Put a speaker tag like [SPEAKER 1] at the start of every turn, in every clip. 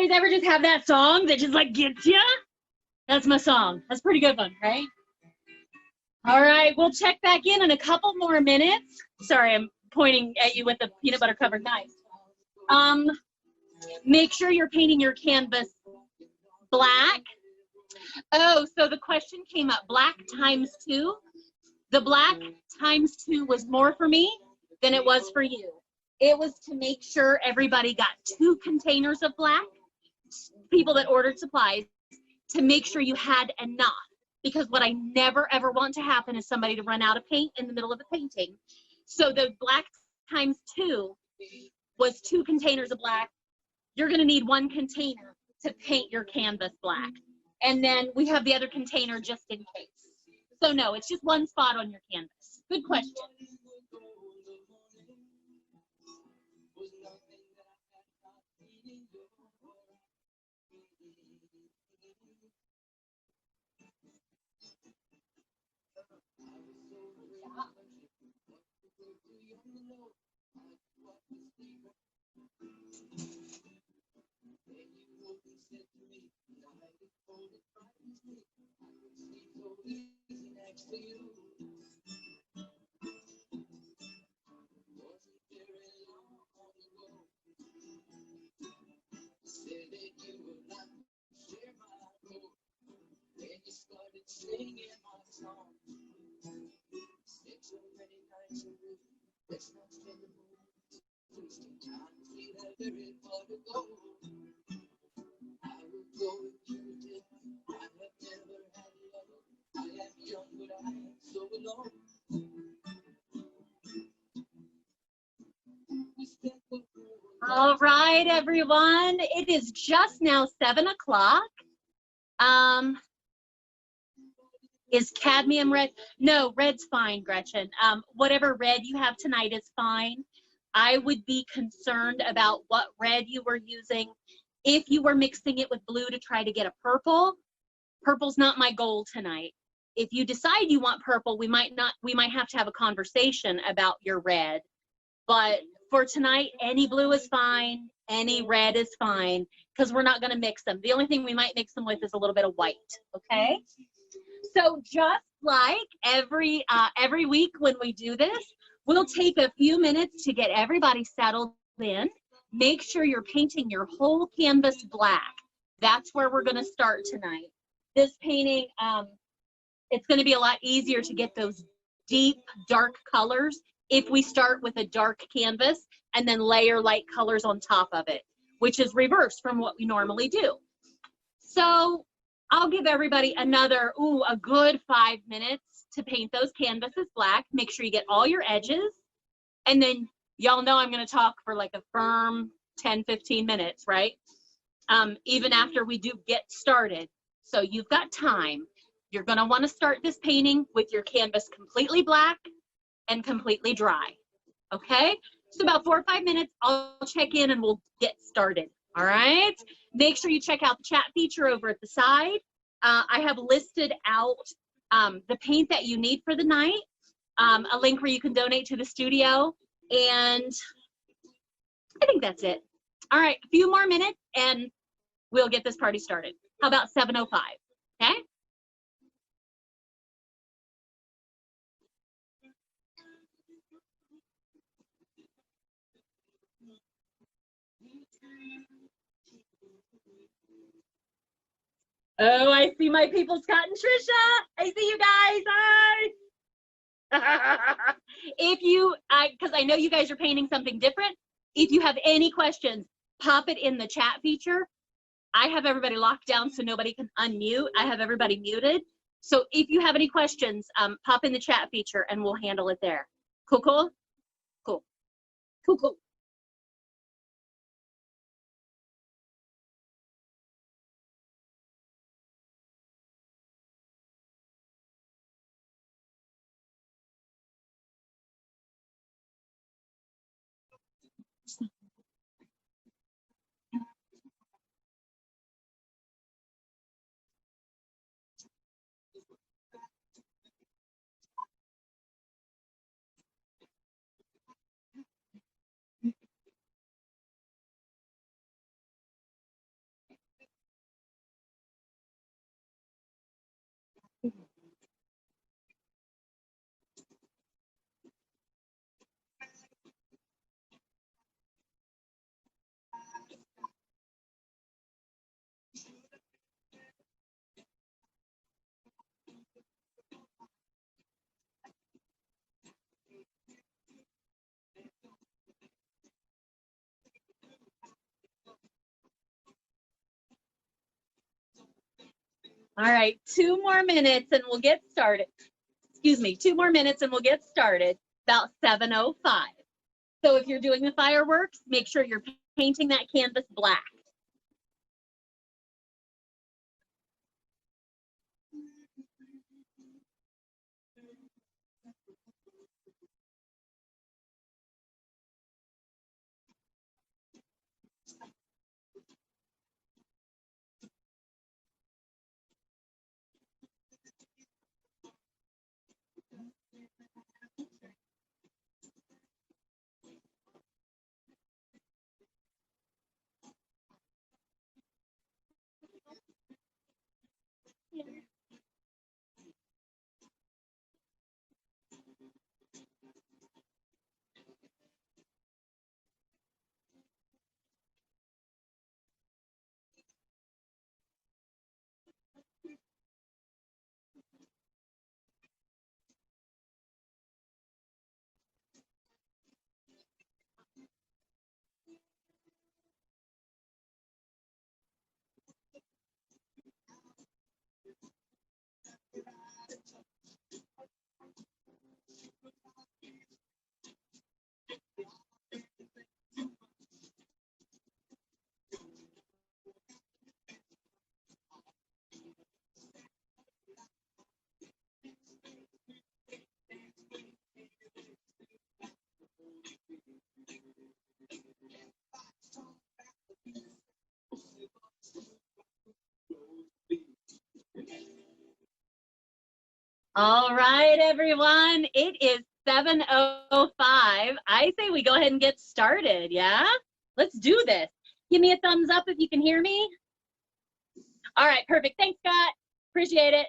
[SPEAKER 1] You guys ever just have that song that just like gets you? That's my song. That's a pretty good one, right? All right, we'll check back in a couple more minutes. Sorry, I'm pointing at you with the peanut butter covered knife. Make sure you're painting your canvas black. Oh, so the question came up, black ×2. The black ×2 was more for me than it was for you. It was to make sure everybody got 2 containers of black, people that ordered supplies, to make sure you had enough. Because what I never ever want to happen is somebody to run out of paint in the middle of a painting. So the black ×2 was 2 containers of black. You're gonna need 1 container to paint your canvas black. And then we have the other container just in case. So no, it's just 1 spot on your canvas. Good question. All right, everyone. It is just now 7 o'clock. Is cadmium red? No, red's fine, Gretchen. Whatever red you have tonight is fine. I would be concerned about what red you were using. If you were mixing it with blue to try to get a purple, purple's not my goal tonight. If you decide you want purple, we might have to have a conversation about your red. But for tonight, any blue is fine, any red is fine, because we're not going to mix them. The only thing we might mix them with is a little bit of white, okay? So just like every week when we do this, we'll take a few minutes to get everybody settled in. Make sure you're painting your whole canvas black. That's where we're going to start tonight. This painting, it's going to be a lot easier to get those deep, dark colors if we start with a dark canvas and then layer light colors on top of it, which is reverse from what we normally do. So I'll give everybody another, a good 5 minutes to paint those canvases black. Make sure you get all your edges. And then y'all know I'm going to talk for like a firm 10, 15 minutes, right? Even after we do get started. So you've got time. You're going to want to start this painting with your canvas completely black and completely dry. Okay? So about 4 or 5 minutes, I'll check in and we'll get started. All right? Make sure you check out the chat feature over at the side. I have listed out the paint that you need for the night, a link where you can donate to the studio, and I think that's it. All right, a few more minutes and we'll get this party started. How about 7:05? Okay? Oh, I see my people, Scott and Trisha. I see you guys. Hi. If you, because I know you guys are painting something different. If you have any questions, pop it in the chat feature. I have everybody locked down so nobody can unmute. I have everybody muted. So if you have any questions, pop in the chat feature and we'll handle it there. Cool, cool? Cool. Cool, cool. All right, 2 more minutes and we'll get started. Excuse me, 2 more minutes and we'll get started, about 7:05. So if you're doing the fireworks, make sure you're painting that canvas black. All right, everyone, it is 7:05. I say we go ahead and get started, yeah? Let's do this. Give me a thumbs up if you can hear me. All right, perfect. Thanks, Scott. Appreciate it.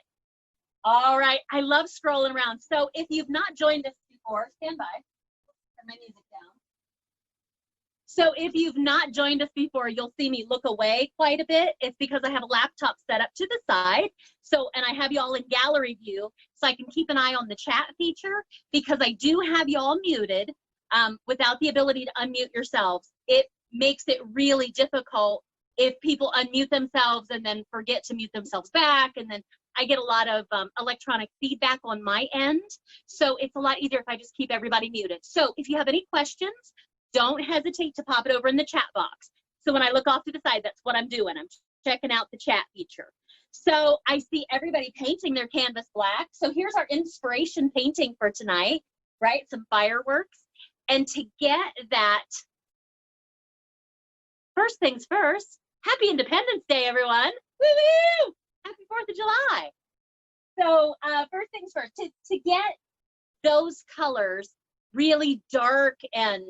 [SPEAKER 1] All right, I love scrolling around. So if you've not joined us before, stand by. Turn my music down. So if you've not joined us before, you'll see me look away quite a bit. It's because I have a laptop set up to the side. So, and I have you all in gallery view so I can keep an eye on the chat feature, because I do have you all muted without the ability to unmute yourselves. It makes it really difficult if people unmute themselves and then forget to mute themselves back, and then I get a lot of electronic feedback on my end. So it's a lot easier if I just keep everybody muted. So if you have any questions, don't hesitate to pop it over in the chat box. So when I look off to the side, that's what I'm doing. I'm checking out the chat feature. So I see everybody painting their canvas black. So here's our inspiration painting for tonight, right? Some fireworks. And to get that, first things first, happy Independence Day, everyone. Woo-woo! Happy 4th of July. So first things first, to get those colors really dark and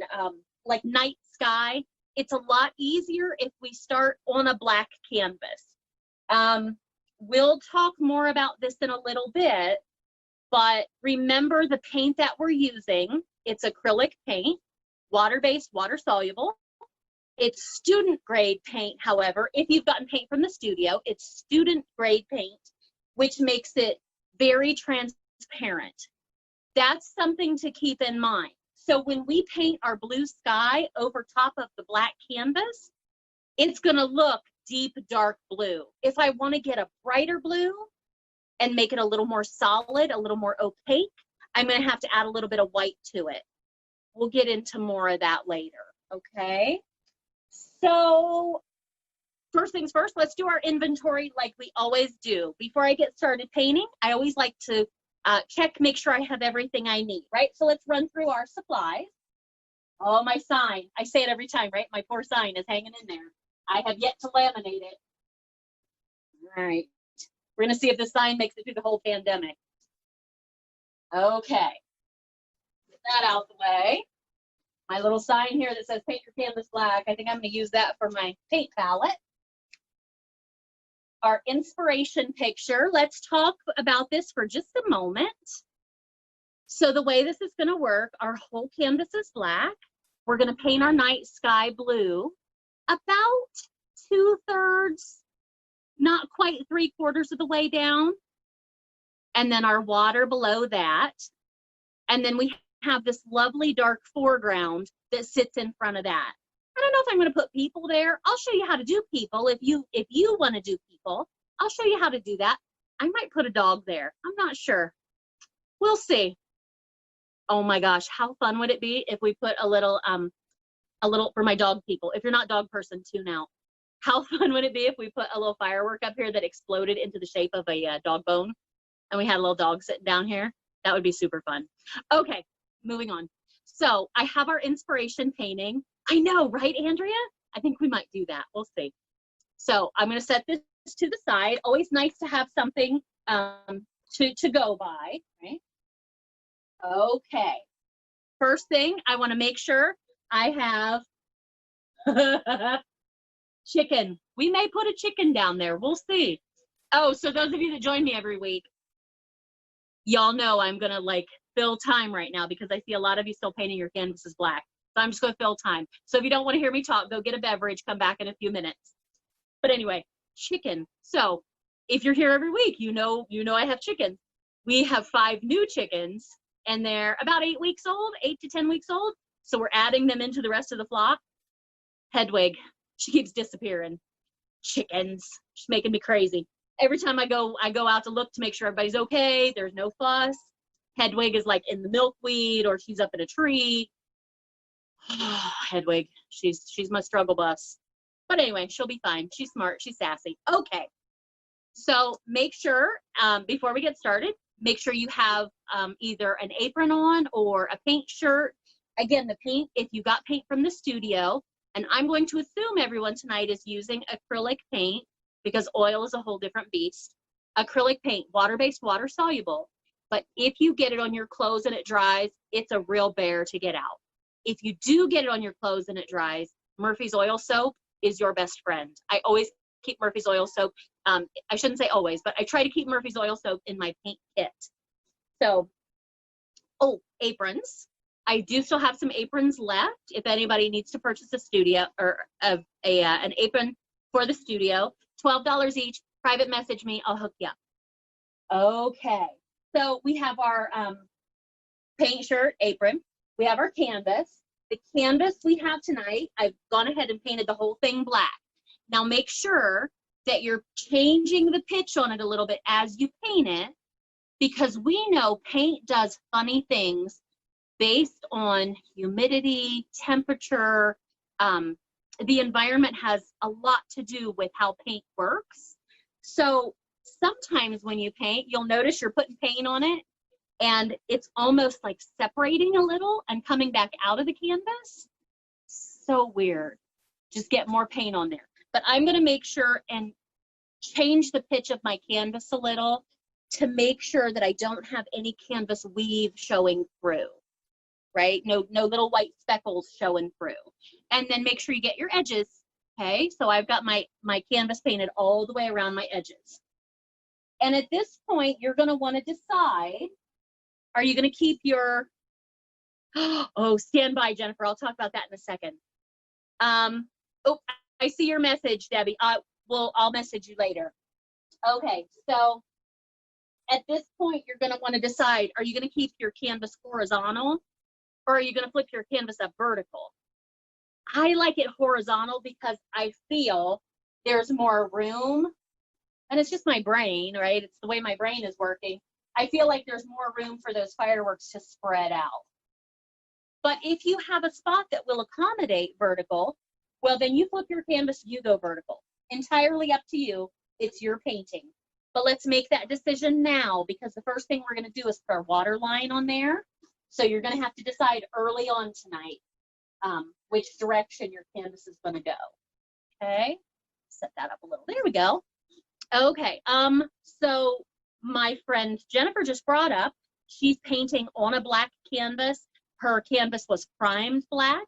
[SPEAKER 1] like night sky, it's a lot easier if we start on a black canvas. We'll talk more about this in a little bit, but remember the paint that we're using. It's acrylic paint, water-based, water-soluble. It's student grade paint, however. If you've gotten paint from the studio, it's student grade paint, which makes it very transparent. That's something to keep in mind. So when we paint our blue sky over top of the black canvas, it's gonna look deep, dark blue. If I wanna get a brighter blue and make it a little more solid, a little more opaque, I'm gonna have to add a little bit of white to it. We'll get into more of that later, okay? So first things first, let's do our inventory like we always do. Before I get started painting, I always like to check, make sure I have everything I need, right? So let's run through our supplies. Oh, my sign. I say it every time, right? My poor sign is hanging in there. I have yet to laminate it. All right. We're going to see if the sign makes it through the whole pandemic. Okay. Get that out the way. My little sign here that says paint your canvas black. I think I'm going to use that for my paint palette. Our inspiration picture. Let's talk about this for just a moment. So the way this is going to work, our whole canvas is black. We're going to paint our night sky blue, about 2/3, not quite 3/4 of the way down. And then our water below that. And then we have this lovely dark foreground that sits in front of that. I don't know if I'm going to put people there. I'll show you how to do people. If you want to do people, I'll show you how to do that. I might put a dog there. I'm not sure. We'll see. Oh my gosh, how fun would it be if we put a little for my dog people. If you're not dog person, tune out. How fun would it be if we put a little firework up here that exploded into the shape of a dog bone, and we had a little dog sitting down here? That would be super fun. Okay, moving on. So I have our inspiration painting. I know, right, Andrea? I think we might do that. We'll see. So I'm going to set this to the side. Always nice to have something to go by, right? Okay. First thing, I want to make sure I have chicken. We may put a chicken down there. We'll see. Oh, so those of you that join me every week, y'all know I'm going to like fill time right now because I see a lot of you still painting your canvases black. So I'm just going to fill time. So if you don't want to hear me talk, go get a beverage, come back in a few minutes. But anyway, chicken. So if you're here every week, you know I have chickens. We have 5 new chickens and they're about 8 weeks old, 8 to 10 weeks old. So we're adding them into the rest of the flock. Hedwig, she keeps disappearing. Chickens, she's making me crazy. Every time I go out to look to make sure everybody's okay, there's no fuss. Hedwig is like in the milkweed or she's up in a tree. Hedwig, she's my struggle bus. But anyway, she'll be fine. She's smart, she's sassy. Okay, so make sure, before we get started, make sure you have either an apron on or a paint shirt. Again, the paint, if you got paint from the studio, and I'm going to assume everyone tonight is using acrylic paint because oil is a whole different beast. Acrylic paint, water-based, water-soluble. But if you get it on your clothes and it dries, it's a real bear to get out. If you do get it on your clothes and it dries, Murphy's Oil Soap is your best friend. I always keep Murphy's Oil Soap. I shouldn't say always, but I try to keep Murphy's Oil Soap in my paint kit. So, oh, aprons. I do still have some aprons left. If anybody needs to purchase a studio or an apron for the studio, $12 each. Private message me. I'll hook you up. Okay. So we have our paint shirt, apron. We have our canvas. The canvas we have tonight, I've gone ahead and painted the whole thing black. Now make sure that you're changing the pitch on it a little bit as you paint it, because we know paint does funny things based on humidity, temperature. The environment has a lot to do with how paint works. So sometimes when you paint, you'll notice you're putting paint on it and it's almost like separating a little and coming back out of the canvas. So weird. Just get more paint on there. But I'm going to make sure and change the pitch of my canvas a little to make sure that I don't have any canvas weave showing through. Right? No little white speckles showing through. And then make sure you get your edges. Okay, so I've got my canvas painted all the way around my edges. And at this point, you're going to want to decide, are you going to keep your, oh, stand by, Jennifer. I'll talk about that in a second. Oh, I see your message, Debbie. I'll message you later. Okay, so at this point, you're going to want to decide, are you going to keep your canvas horizontal? Or are you going to flip your canvas up vertical? I like it horizontal because I feel there's more room, and it's just my brain, right? It's the way my brain is working. I feel like there's more room for those fireworks to spread out. But if you have a spot that will accommodate vertical, well, then you flip your canvas, you go vertical. Entirely up to you. It's your painting. But let's make that decision now, because the first thing we're going to do is put our water line on there. So you're going to have to decide early on tonight which direction your canvas is going to go. Okay, set that up a little. There we go. Okay, so my friend Jennifer just brought up, she's painting on a black canvas. Her canvas was primed black.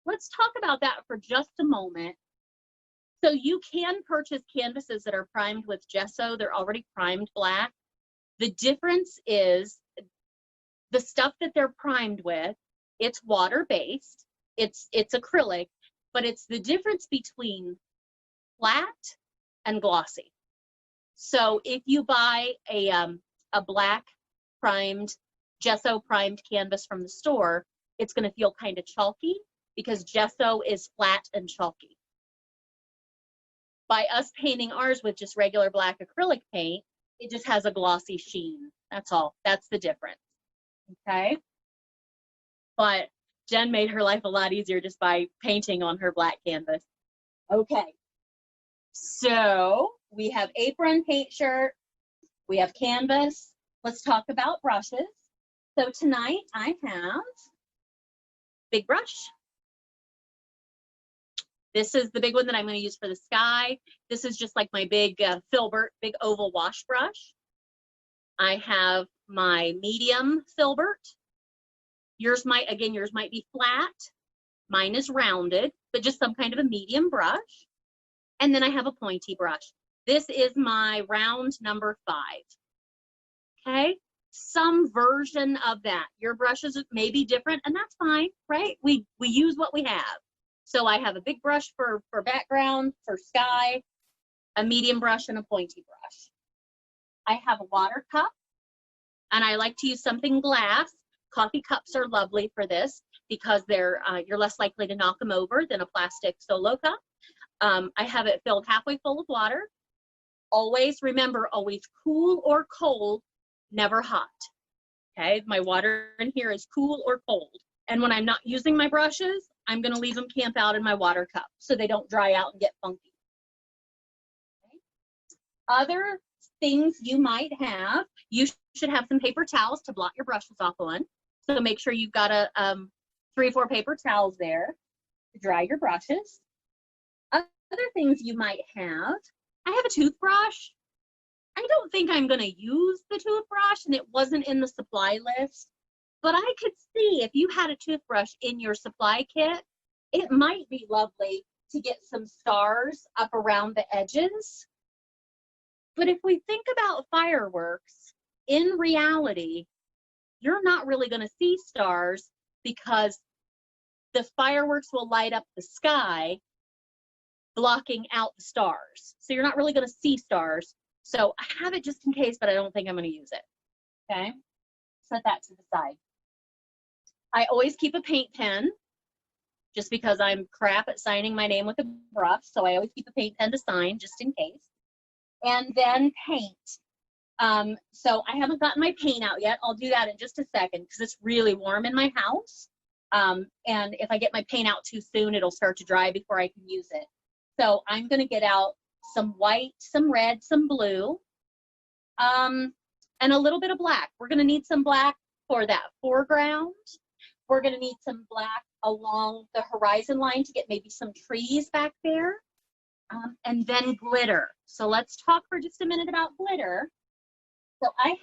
[SPEAKER 1] Let's talk about that for just a moment. So you can purchase canvases that are primed with gesso. They're already primed black. The difference is the stuff that they're primed with, it's water-based, it's acrylic, but it's the difference between flat and glossy. So if you buy a black primed, gesso primed canvas from the store, it's going to feel kind of chalky because gesso is flat and chalky. By us painting ours with just regular black acrylic paint, It just has a glossy sheen. That's all. That's the difference. Okay. But Jen made her life a lot easier just by painting on her black canvas. Okay. So we have apron, paint shirt, we have canvas. Let's talk about brushes. So tonight I have big brush. This is the big one that I'm going to use for the sky. This is just like my big filbert, big oval wash brush. I have my medium filbert. Yours might be flat. Mine is rounded, but just some kind of a medium brush. And then I have a pointy brush. This is my round number 5. Okay, some version of that. Your brushes may be different, and that's fine, right? We use what we have. So I have a big brush for background, for sky, a medium brush, and a pointy brush. I have a water cup, and I like to use something glass. Coffee cups are lovely for this because they're you're less likely to knock them over than a plastic solo cup. I have it filled halfway full of water. Always remember, always cool or cold, never hot. Okay, my water in here is cool or cold. And when I'm not using my brushes, I'm going to leave them camp out in my water cup so they don't dry out and get funky. Okay. Other things you might have, you should have some paper towels to blot your brushes off on. So make sure you've got 3 or 4 paper towels there to dry your brushes. Other things you might have, I have a toothbrush. I don't think I'm going to use the toothbrush, and it wasn't in the supply list, but I could see if you had a toothbrush in your supply kit, it might be lovely to get some stars up around the edges. But if we think about fireworks, in reality, you're not really going to see stars because the fireworks will light up the sky, blocking out the stars. So you're not really going to see stars. So I have it just in case, but I don't think I'm going to use it. Okay, set that to the side. I always keep a paint pen just because I'm crap at signing my name with a brush. So I always keep a paint pen to sign just in case. And then paint. So I haven't gotten my paint out yet. I'll do that in just a second because it's really warm in my house. And if I get my paint out too soon, it'll start to dry before I can use it. So I'm going to get out some white, some red, some blue, and a little bit of black. We're going to need some black for that foreground. We're going to need some black along the horizon line to get maybe some trees back there, and then glitter. So let's talk for just a minute about glitter. So I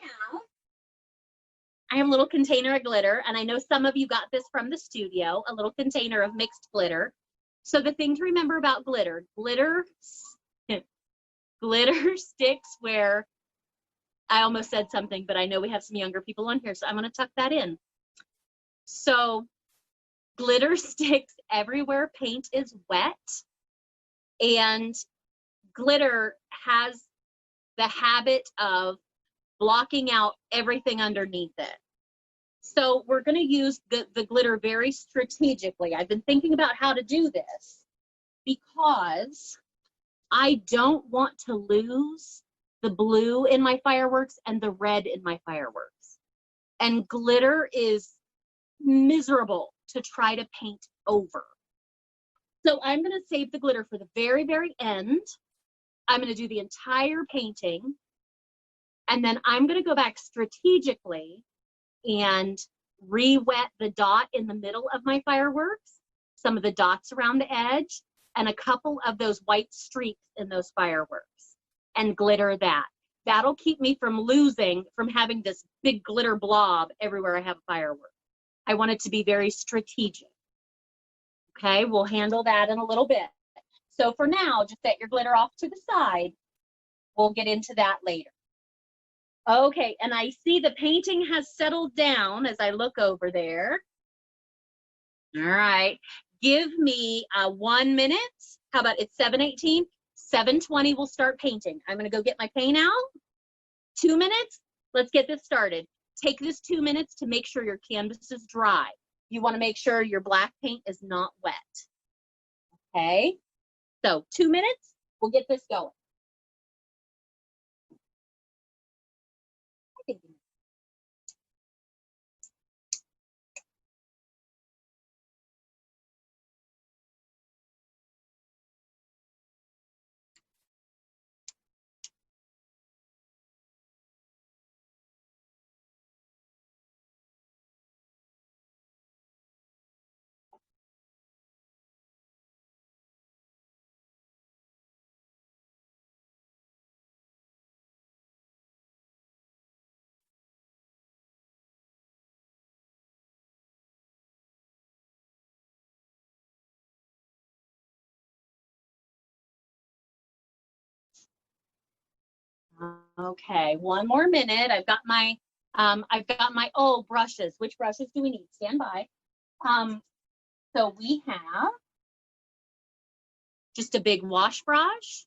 [SPEAKER 1] have a little container of glitter, and I know some of you got this from the studio, a little container of mixed glitter. So the thing to remember about glitter, glitter sticks where, I almost said something, but I know we have some younger people on here, so I'm going to tuck that in. So glitter sticks everywhere paint is wet, and glitter has the habit of blocking out everything underneath it. So we're going to use the glitter very strategically. I've been thinking about how to do this because I don't want to lose the blue in my fireworks and the red in my fireworks. And glitter is miserable to try to paint over. So I'm going to save the glitter for the very, very end. I'm going to do the entire painting. And then I'm going to go back strategically and re-wet the dot in the middle of my fireworks, some of the dots around the edge, and a couple of those white streaks in those fireworks, and glitter that. That'll keep me from having this big glitter blob everywhere I have a firework. I want it to be very strategic. Okay, we'll handle that in a little bit. So for now, just set your glitter off to the side. We'll get into that later. Okay, and I see the painting has settled down as I look over there. All right, give me 1 minute. How about it's 7:18? 7:20, we'll start painting. I'm gonna go get my paint out. 2 minutes, let's get this started. Take this 2 minutes to make sure your canvas is dry. You wanna make sure your black paint is not wet. Okay, so 2 minutes, we'll get this going. Okay, one more minute. I've got my old brushes. Which brushes do we need? Stand by. So we have just a big wash brush,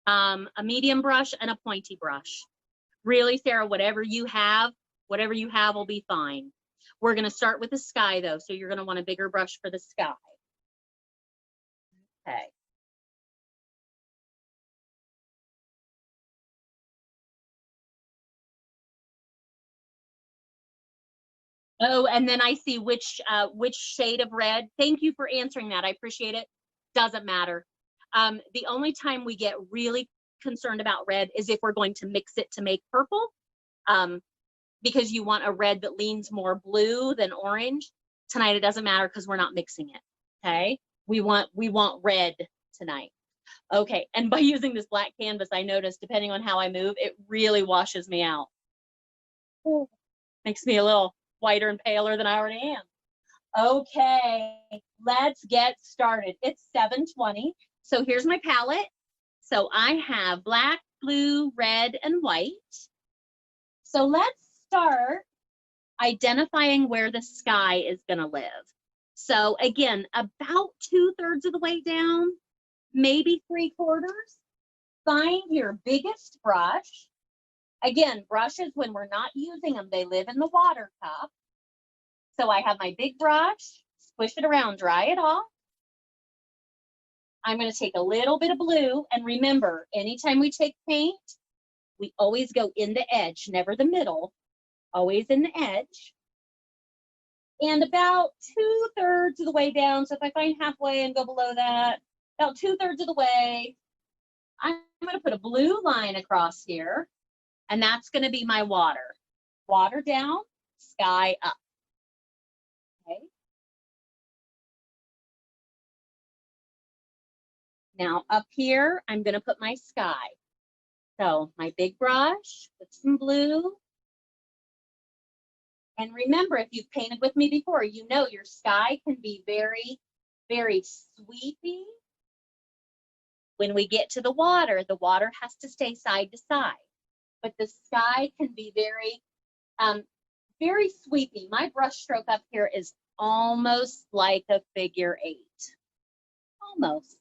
[SPEAKER 1] a medium brush, and a pointy brush. Really, Sarah, whatever you have will be fine. We're going to start with the sky though, so you're going to want a bigger brush for the sky. Okay. Oh, and then I see which shade of red. Thank you for answering that. I appreciate it. Doesn't matter. The only time we get really concerned about red is if we're going to mix it to make purple, because you want a red that leans more blue than orange. Tonight it doesn't matter because we're not mixing it. Okay, we want red tonight. Okay, and by using this black canvas, I noticed depending on how I move, it really washes me out. Ooh, makes me a little whiter and paler than I already am. Okay, let's get started. It's 7:20. So here's my palette. So I have black, blue, red, and white. So let's start identifying where the sky is going to live. So again, about 2/3 of the way down, maybe 3/4. Find your biggest brush. Again, brushes, when we're not using them, they live in the water cup. So I have my big brush, squish it around, dry it off. I'm going to take a little bit of blue, and remember, anytime we take paint, we always go in the edge, never the middle, always in the edge. And about 2/3 of the way down, so if I find halfway and go below that, about 2/3 of the way, I'm going to put a blue line across here, and that's going to be my water. Water down, sky up. Okay. Now up here, I'm going to put my sky. So my big brush with some blue. And remember, if you've painted with me before, you know your sky can be very, very sweepy. When we get to the water has to stay side to side. But the sky can be very, very sweepy. My brush stroke up here is almost like a figure 8. Almost.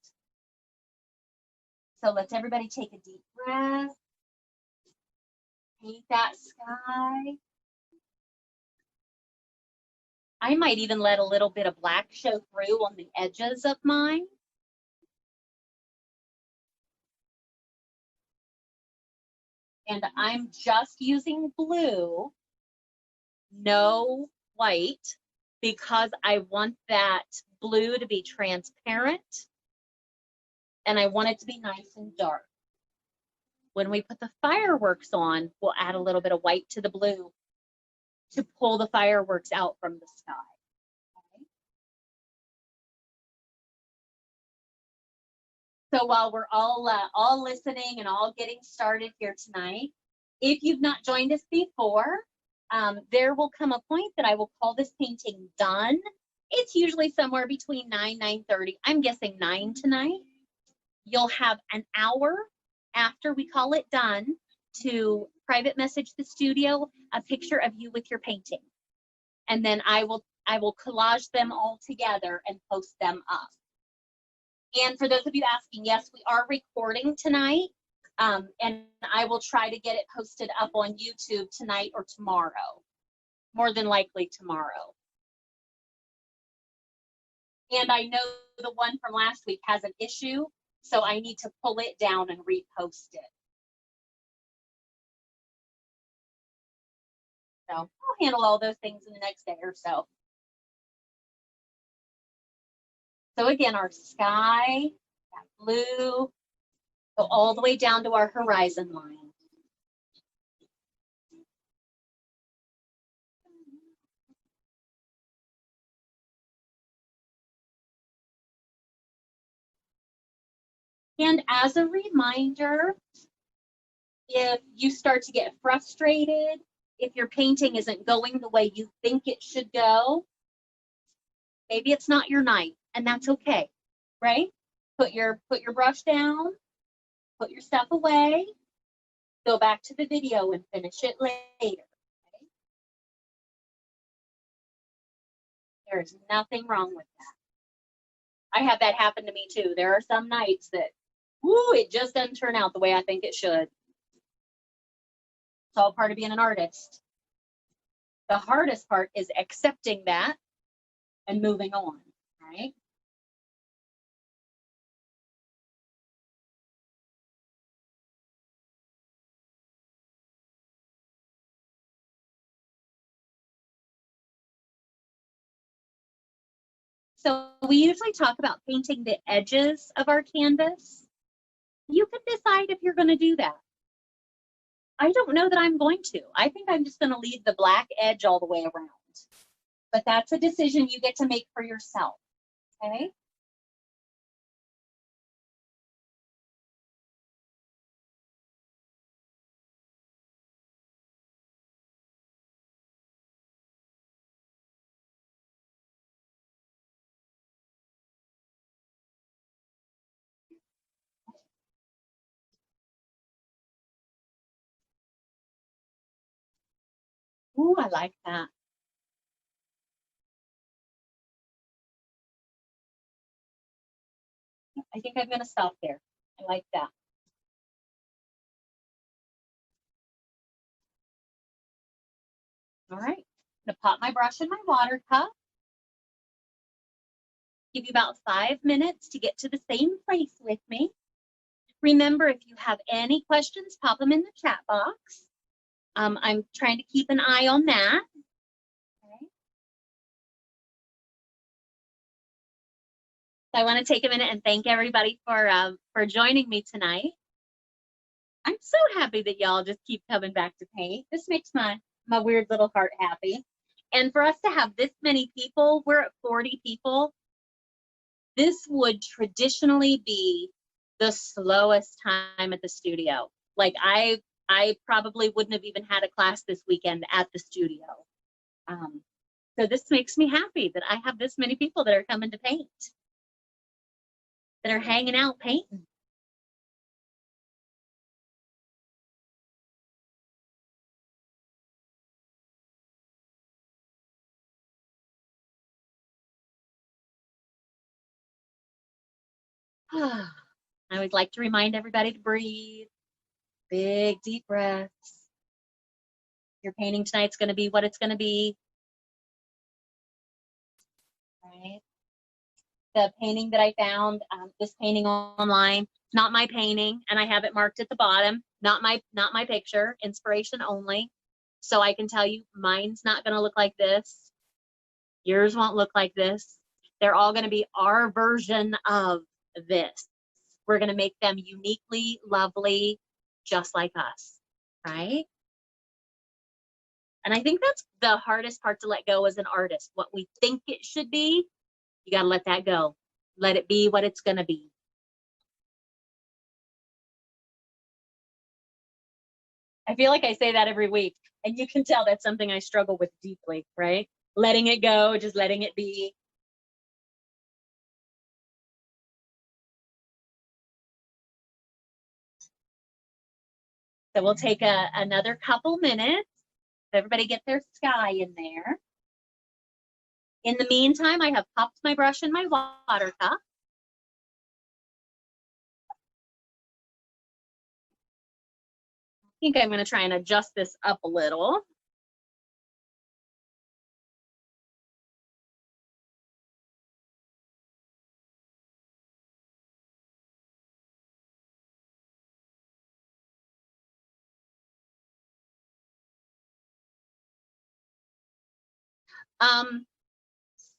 [SPEAKER 1] So let's everybody take a deep breath. Paint that sky. I might even let a little bit of black show through on the edges of mine. And I'm just using blue, no white, because I want that blue to be transparent and I want it to be nice and dark. When we put the fireworks on, we'll add a little bit of white to the blue to pull the fireworks out from the sky. Okay. So while we're all listening and all getting started here tonight, if you've not joined us before, there will come a point that I will call this painting done. It's usually somewhere between 9, 9:30. I'm guessing 9 tonight. You'll have an hour after we call it done to private message the studio a picture of you with your painting. And then I will collage them all together and post them up. And for those of you asking, yes, we are recording tonight. And I will try to get it posted up on YouTube tonight or tomorrow. More than likely tomorrow. And I know the one from last week has an issue, so I need to pull it down and repost it. So I'll handle all those things in the next day or so. So again, our sky, that blue, go all the way down to our horizon line. And as a reminder, if you start to get frustrated, if your painting isn't going the way you think it should go, maybe it's not your night, and that's okay, right? Put your brush down, put your stuff away, go back to the video and finish it later. Okay? There's nothing wrong with that. I have that happen to me too. There are some nights that, woo, it just doesn't turn out the way I think it should. It's all part of being an artist. The hardest part is accepting that and moving on, right? So we usually talk about painting the edges of our canvas. You can decide if you're going to do that. I don't know that I'm going to. I think I'm just going to leave the black edge all the way around. But that's a decision you get to make for yourself, okay? Ooh, I like that. I think I'm going to stop there. I like that. All right. I'm going to pop my brush in my water cup. Give you about 5 minutes to get to the same place with me. Remember, if you have any questions, pop them in the chat box. I'm trying to keep an eye on that. Okay. So I want to take a minute and thank everybody for joining me tonight. I'm so happy that y'all just keep coming back to paint. This makes my weird little heart happy. And for us to have this many people, we're at 40 people. This would traditionally be the slowest time at the studio. Like I probably wouldn't have even had a class this weekend at the studio. So this makes me happy that I have this many people that are coming to paint, that are hanging out painting. I would like to remind everybody to breathe. Big, deep breaths. Your painting tonight's going to be what it's going to be. Right? The painting that I found, this painting online, not my painting, and I have it marked at the bottom, not my picture, inspiration only. So I can tell you, mine's not going to look like this. Yours won't look like this. They're all going to be our version of this. We're going to make them uniquely lovely, just like us, right? And I think that's the hardest part to let go as an artist. What we think it should be, you got to let that go. Let it be what it's going to be. I feel like I say that every week, and you can tell that's something I struggle with deeply, right? Letting it go, just letting it be. So we'll take another couple minutes. Everybody get their sky in there. In the meantime, I have popped my brush in my water cup. I think I'm going to try and adjust this up a little.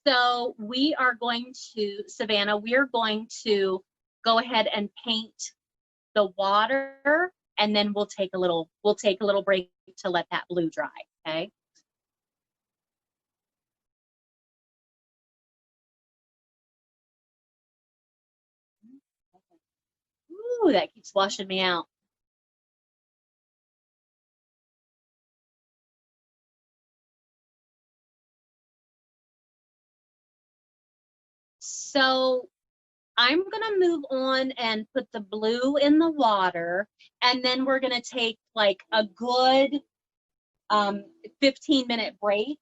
[SPEAKER 1] So we are going to, Savannah, we're going to go ahead and paint the water, and then we'll take a little break to let that blue dry, okay? Ooh, that keeps washing me out. So I'm gonna move on and put the blue in the water, and then we're gonna take like a good 15-minute break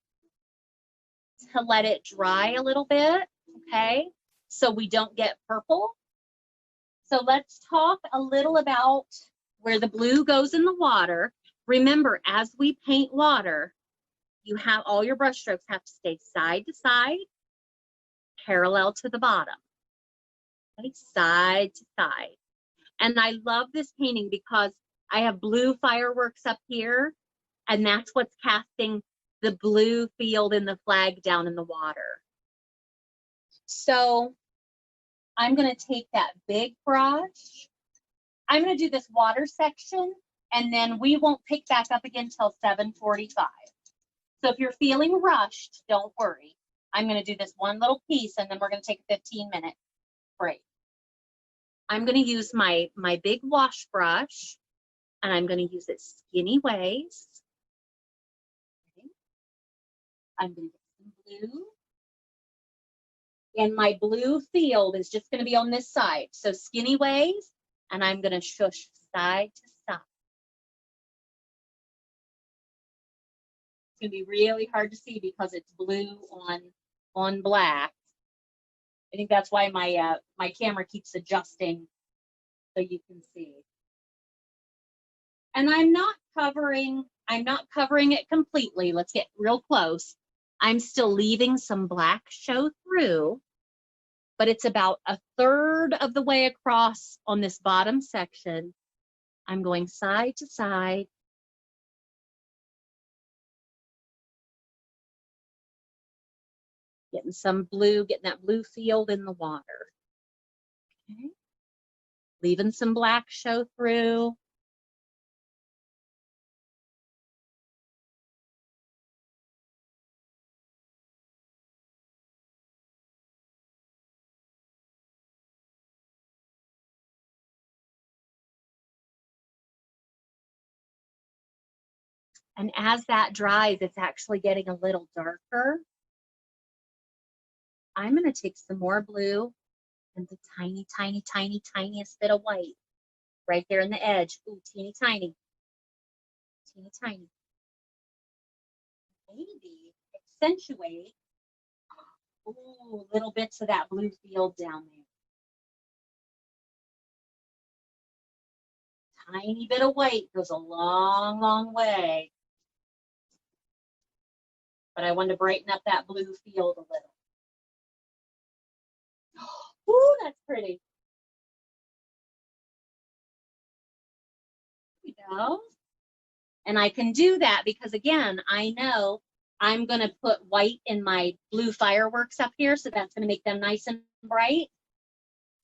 [SPEAKER 1] to let it dry a little bit, okay? So we don't get purple. So let's talk a little about where the blue goes in the water. Remember, as we paint water, you have all your brush strokes have to stay side to side, parallel to the bottom, okay? Side to side. And I love this painting because I have blue fireworks up here, and that's what's casting the blue field and the flag down in the water. So I'm gonna take that big brush. I'm gonna do this water section, and then we won't pick back up again till 7:45. So if you're feeling rushed, don't worry. I'm gonna do this one little piece, and then we're gonna take a 15-minute break. I'm gonna use my big wash brush, and I'm gonna use it skinny ways. Okay. I'm gonna get some blue. And my blue field is just gonna be on this side. So skinny ways, and I'm gonna shush side to side. It's gonna be really hard to see because it's blue on black. I think that's why my my camera keeps adjusting so you can see. And I'm not covering it completely. Let's get real close. I'm still leaving some black show through, but it's about a third of the way across on this bottom section. I'm going side to side. Getting some blue, getting that blue field in the water. Okay. Leaving some black show through. And as that dries, it's actually getting a little darker. I'm going to take some more blue and the tiny, tiny, tiny, tiniest bit of white right there in the edge. Ooh, teeny tiny. Teeny tiny. Maybe accentuate, ooh, little bits of that blue field down there. Tiny bit of white goes a long, long way. But I want to brighten up that blue field a little. Ooh, that's pretty. There we go. And I can do that because, again, I know I'm going to put white in my blue fireworks up here, so that's going to make them nice and bright.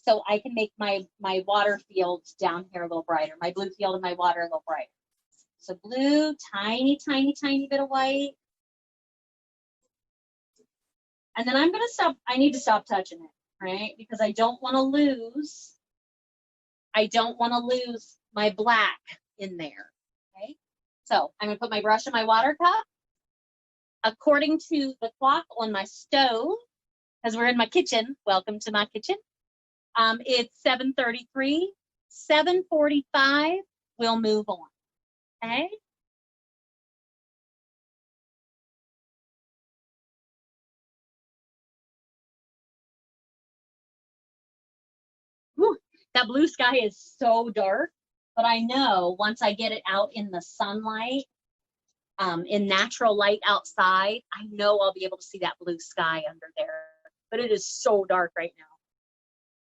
[SPEAKER 1] So I can make my water fields down here a little brighter, my blue field and my water a little brighter. So blue, tiny, tiny, tiny bit of white. And then I'm going to stop, I need to stop touching it, right? Because I don't want to lose my black in there, okay? So I'm going to put my brush in my water cup. According to the clock on my stove, because we're in my kitchen, welcome to my kitchen, it's 7:33, 7:45, we'll move on, okay? Whew, that blue sky is so dark, but I know once I get it out in the sunlight, in natural light outside, I know I'll be able to see that blue sky under there, but it is so dark right now.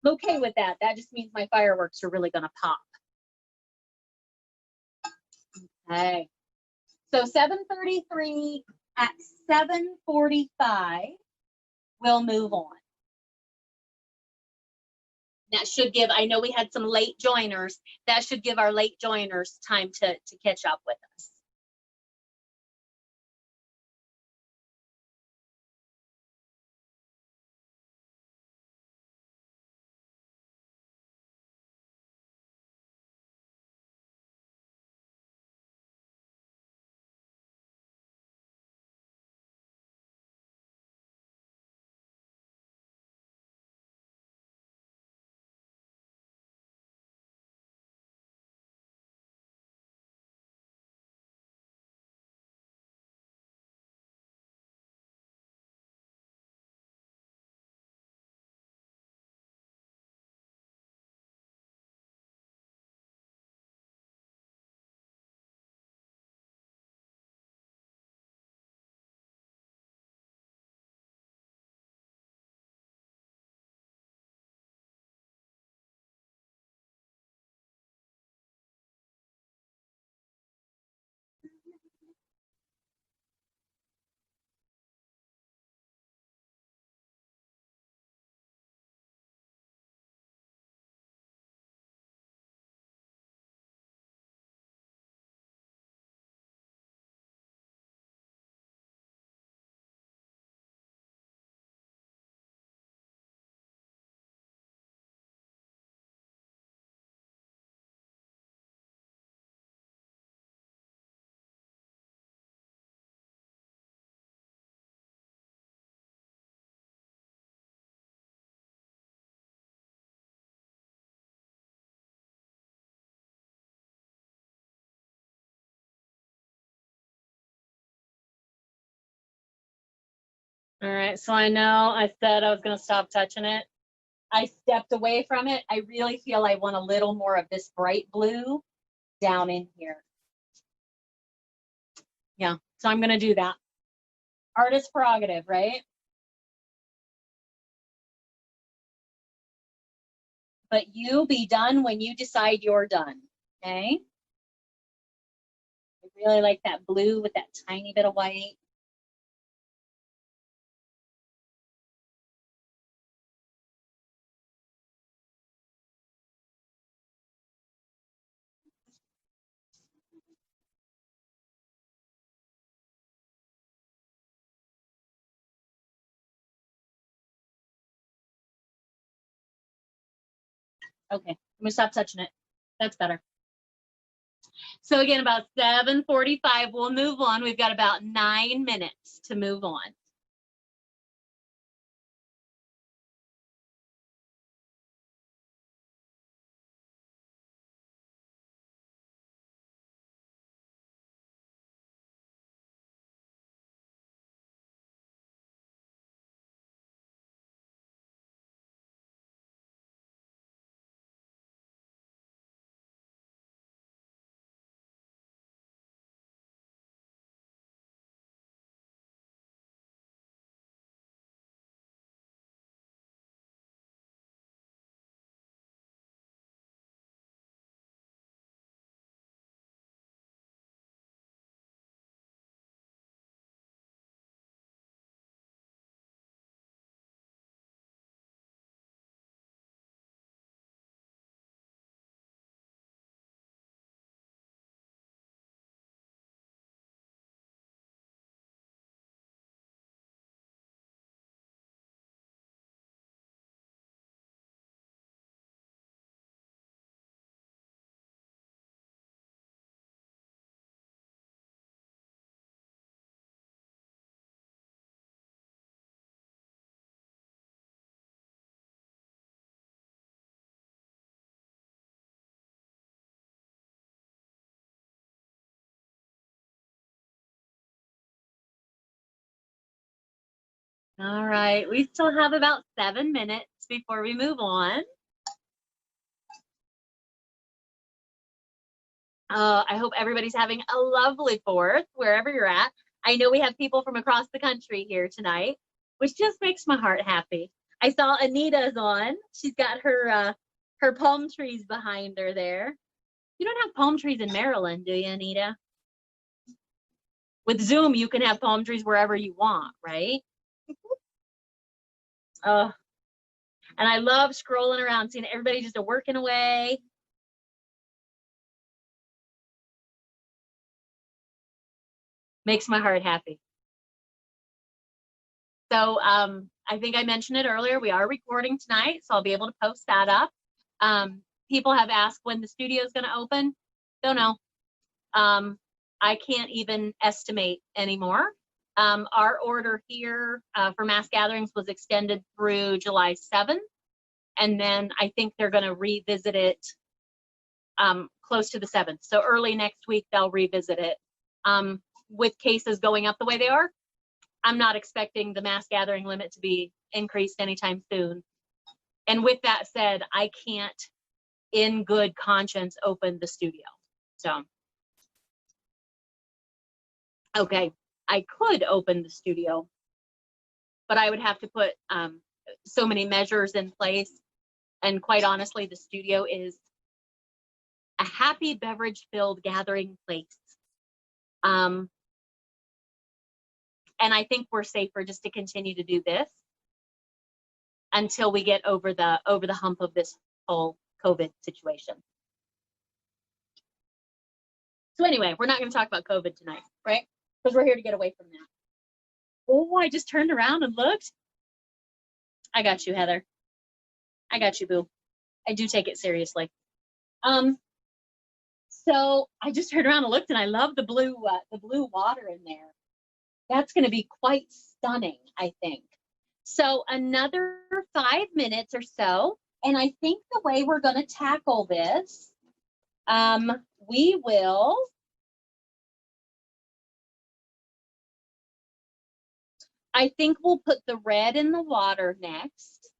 [SPEAKER 1] I'm okay with that. That just means my fireworks are really gonna pop. Okay, so 7:33, at 7:45, we'll move on. That should give, I know we had some late joiners, that should give our late joiners time to catch up with us. All right, so I know I said I was going to stop touching it. I stepped away from it. I really feel I want a little more of this bright blue down in here. Yeah, so I'm going to do that. Artist prerogative, right? But you be done when you decide you're done, okay? I really like that blue with that tiny bit of white. Okay, I'm gonna stop touching it. That's better. So again, about 7:45, we'll move on. We've got about 9 minutes to move on. All right, we still have about 7 minutes before we move on. I hope everybody's having a lovely 4th, wherever you're at. I know we have people from across the country here tonight, which just makes my heart happy. I saw Anita's on. She's got her palm trees behind her there. You don't have palm trees in Maryland, do you, Anita? With Zoom, you can have palm trees wherever you want, right? And I love scrolling around, seeing everybody just working away. Makes my heart happy. So I think I mentioned it earlier. We are recording tonight, so I'll be able to post that up. People have asked when the studio is going to open. Don't know. I can't even estimate anymore. Our order here for mass gatherings was extended through July 7th. And then I think they're going to revisit it close to the 7th. So early next week, they'll revisit it. With cases going up the way they are, I'm not expecting the mass gathering limit to be increased anytime soon. And with that said, I can't, in good conscience, open the studio. So, okay, I could open the studio, but I would have to put so many measures in place. And quite honestly, the studio is a happy beverage-filled gathering place. And I think we're safer just to continue to do this until we get over the hump of this whole COVID situation. So anyway, we're not going to talk about COVID tonight, right? Because we're here to get away from that. Oh, I just turned around and looked. I got you, Heather. I got you, boo. I do take it seriously. So I just turned around and looked, and I love the blue water in there. That's going to be quite stunning, I think. So another 5 minutes or so, and I think the way we're going to tackle this, we will I think we'll put the red in the water next.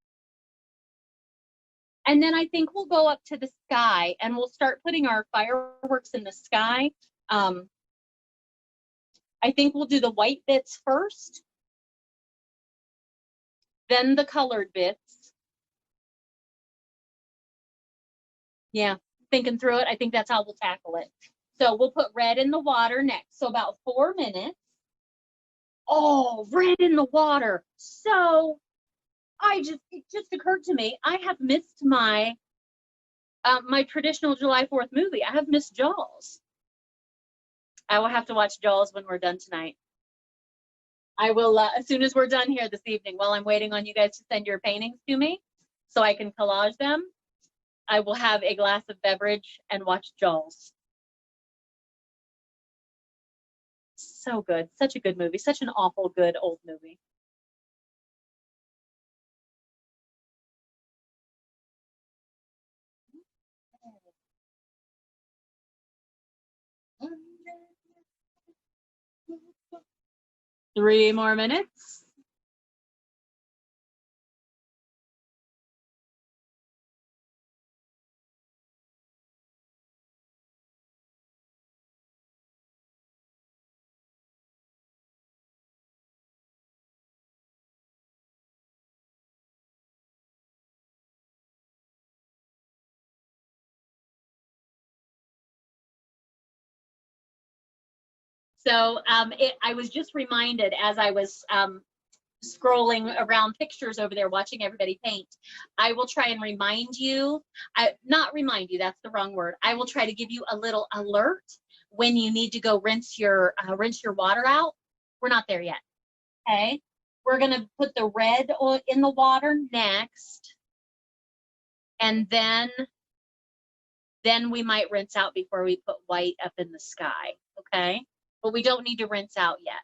[SPEAKER 1] And then I think we'll go up to the sky and we'll start putting our fireworks in the sky. I think we'll do the white bits first, then the colored bits. Yeah, thinking through it, I think that's how we'll tackle it. So we'll put red in the water next. So about 4 minutes. Oh, red in the water. So it just occurred to me, I have missed my my traditional July 4th movie. I have missed Jaws. I will have to watch Jaws when we're done tonight. I will, as soon as we're done here this evening, while I'm waiting on you guys to send your paintings to me so I can collage them, I will have a glass of beverage and watch Jaws. So good. Such a good movie. Such an awful good old movie. Three more minutes. So I was just reminded as I was scrolling around pictures over there watching everybody paint. I will try and remind you, not remind you, that's the wrong word. I will try to give you a little alert when you need to go rinse your water out. We're not there yet. Okay. We're gonna put the red in the water next. And then we might rinse out before we put white up in the sky. Okay. But we don't need to rinse out yet.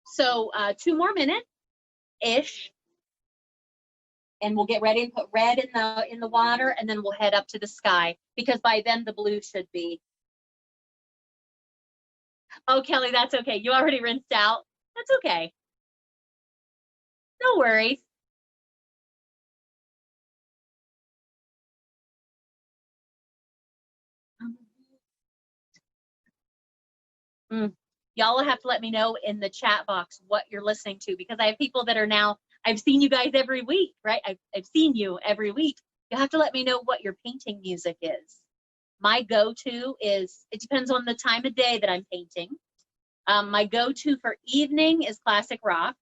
[SPEAKER 1] So 2 more minutes-ish, and we'll get ready and put red in the water, and then we'll head up to the sky because by then the blue should be. Oh, Kelly, that's okay. You already rinsed out. That's okay. No worries. Y'all will have to let me know in the chat box what you're listening to because I have people that are now, I've seen you guys every week, right? I've seen you every week. You have to let me know what your painting music is. My go-to is, it depends on the time of day that I'm painting. My go-to for evening is classic rock.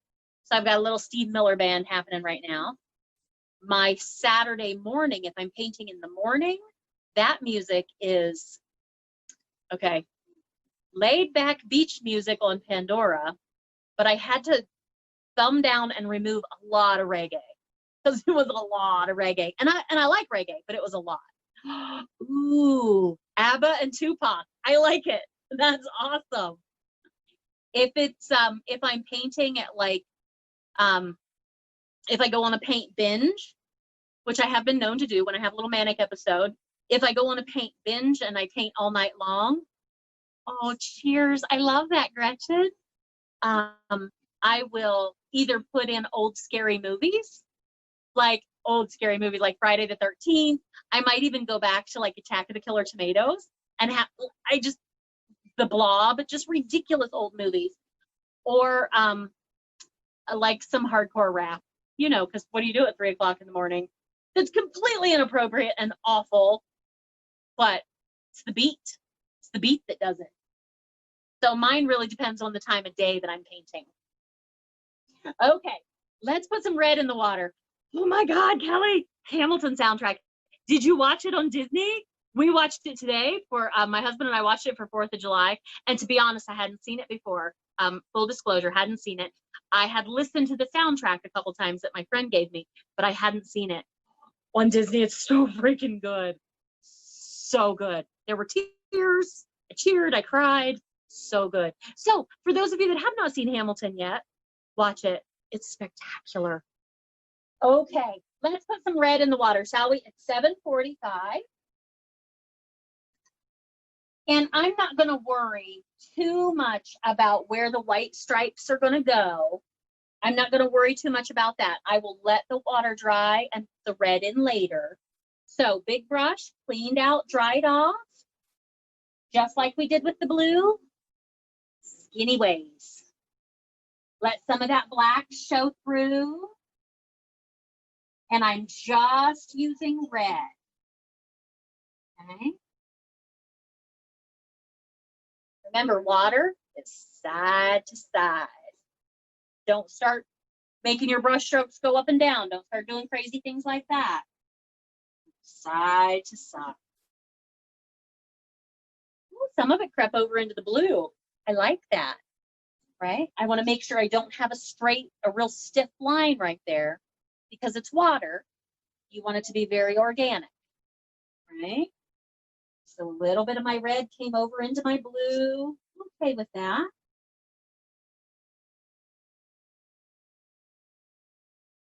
[SPEAKER 1] So I've got a little Steve Miller band happening right now. My Saturday morning, if I'm painting in the morning, that music is, okay, laid back beach music on Pandora, but I had to thumb down and remove a lot of reggae because it was a lot of reggae. And I like reggae, but it was a lot. Ooh, ABBA and Tupac. I like it. That's awesome. If it's if I'm painting at like if I go on a paint binge, which I have been known to do when I have a little manic episode, if I go on a paint binge and I paint all night long, oh, cheers. I love that, Gretchen. I will either put in old scary movies, like Friday the 13th. I might even go back to like Attack of the Killer Tomatoes and The Blob, just ridiculous old movies. Or like some hardcore rap, you know, because what do you do at 3 o'clock in the morning? It's completely inappropriate and awful, but it's the beat. It's the beat that does it. So mine really depends on the time of day that I'm painting. Okay, let's put some red in the water. Oh my God, Kelly, Hamilton soundtrack. Did you watch it on Disney? We watched it today for, my husband and I watched it for 4th of July. And to be honest, I hadn't seen it before. Full disclosure, hadn't seen it. I had listened to the soundtrack a couple times that my friend gave me, but I hadn't seen it. On Disney, it's so freaking good. So good. There were tears. I cheered, I cried. So good. So for those of you that have not seen Hamilton yet, watch it. It's spectacular. Okay, let's put some red in the water, shall we? It's 7:45. And I'm not going to worry too much about where the white stripes are going to go. I'm not going to worry too much about that. I will let the water dry and put the red in later. So big brush, cleaned out, dried off, just like we did with the blue. Skinny waves. Let some of that black show through. And I'm just using red. Okay. Remember, water is side to side. Don't start making your brush strokes go up and down. Don't start doing crazy things like that. Side to side. Ooh, some of it crept over into the blue. I like that, right? I want to make sure I don't have a real stiff line right there because it's water. You want it to be very organic, right? So a little bit of my red came over into my blue. Okay with that.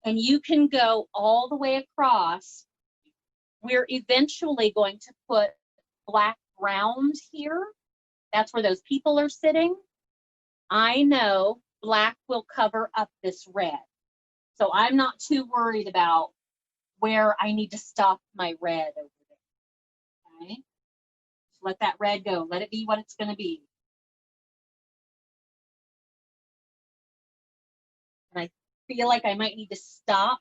[SPEAKER 1] And you can go all the way across. We're eventually going to put black ground here. That's where those people are sitting. I know black will cover up this red. So I'm not too worried about where I need to stop my red over there. Okay? Let that red go. Let it be what it's going to be. And I feel like I might need to stop,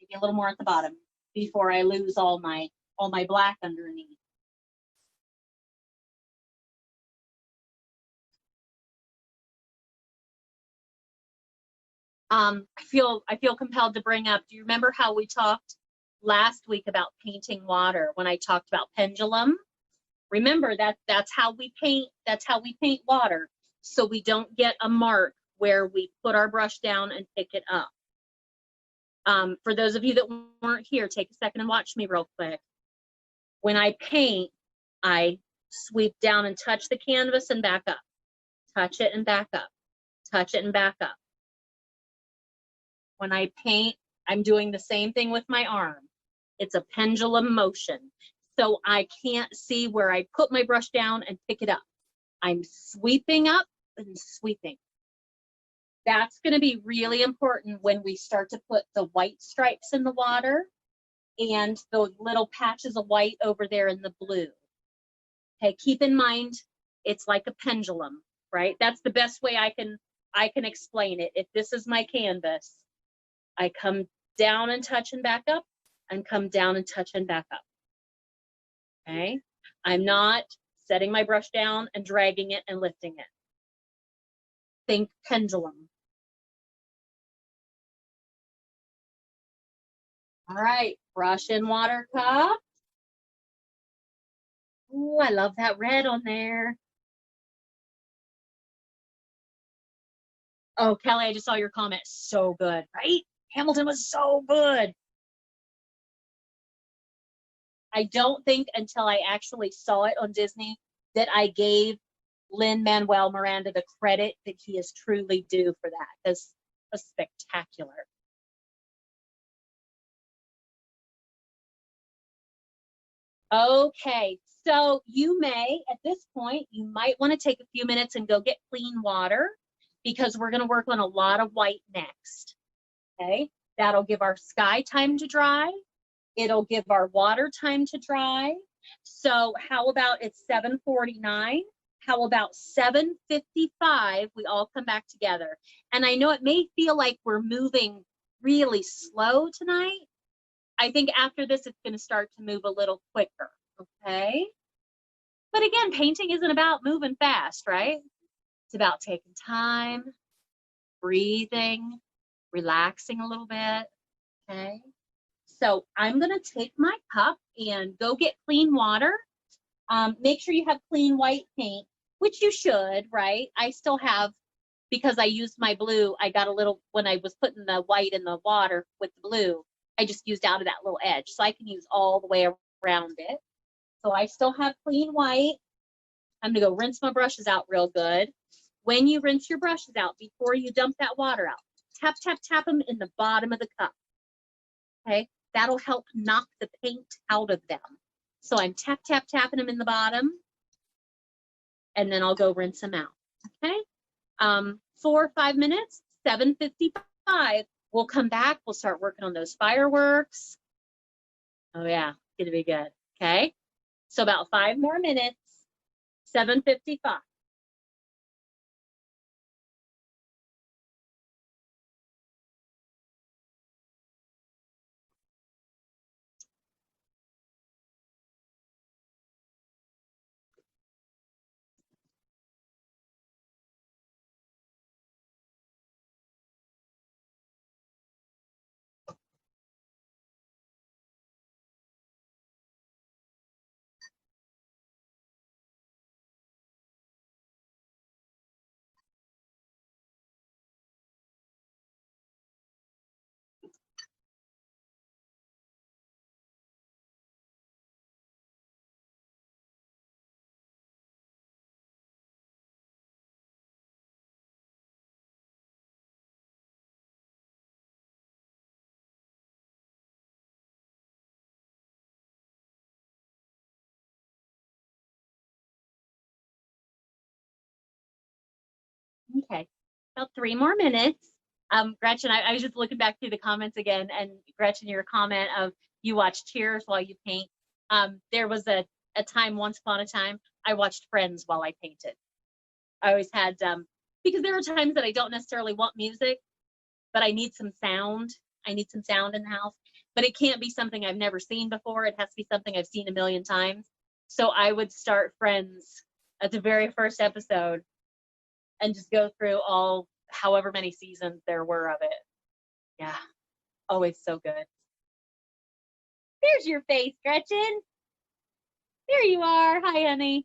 [SPEAKER 1] maybe a little more at the bottom, before I lose all my black underneath. I feel compelled to bring up, do you remember how we talked last week about painting water when I talked about pendulum? Remember that's how we paint water, so we don't get a mark where we put our brush down and pick it up. For those of you that weren't here, take a second and watch me real quick. When I paint, I sweep down and touch the canvas and back up. Touch it and back up. Touch it and back up. When I paint, I'm doing the same thing with my arm. It's a pendulum motion. So I can't see where I put my brush down and pick it up. I'm sweeping up and sweeping. That's going to be really important when we start to put the white stripes in the water and those little patches of white over there in the blue. Okay, keep in mind, it's like a pendulum, right? That's the best way I can explain it. If this is my canvas, I come down and touch and back up, and come down and touch and back up. Okay, I'm not setting my brush down and dragging it and lifting it. Think pendulum. All right, brush in water cup. Ooh, I love that red on there. Oh, Kelly, I just saw your comment. So good, right? Hamilton was so good. I don't think until I actually saw it on Disney that I gave Lin-Manuel Miranda the credit that he is truly due for that. Because it was spectacular. Okay, so you may, at this point, you might want to take a few minutes and go get clean water because we're going to work on a lot of white next. Okay, that'll give our sky time to dry. It'll give our water time to dry. So how about it's 7:49? How about 7:55? We all come back together. And I know it may feel like we're moving really slow tonight. I think after this, it's going to start to move a little quicker, okay? But again, painting isn't about moving fast, right? It's about taking time, breathing, relaxing a little bit, okay? So I'm going to take my cup and go get clean water. Make sure you have clean white paint, which you should, right? I still have, because I used my blue, I got a little, when I was putting the white in the water with the blue, I just used out of that little edge. So I can use all the way around it. So I still have clean white. I'm going to go rinse my brushes out real good. When you rinse your brushes out, before you dump that water out, tap, tap, tap them in the bottom of the cup. Okay, that'll help knock the paint out of them. So I'm tap, tap, tapping them in the bottom. and then I'll go rinse them out. Okay. 4 or 5 minutes, 7:55. We'll come back. We'll start working on those fireworks. Oh yeah, it's gonna be good. Okay. So about 5 more minutes, 7:55. Okay, about 3 more minutes. Gretchen, I was just looking back through the comments again, and Gretchen, your comment of you watch Cheers while you paint. There was a time, once upon a time, I watched Friends while I painted. I always had, because there are times that I don't necessarily want music, but I need some sound. I need some sound in the house, but it can't be something I've never seen before. It has to be something I've seen a million times. So I would start Friends at the very first episode and just go through all however many seasons there were of it. Yeah, always so good. There's your face, Gretchen. There you are. Hi, honey.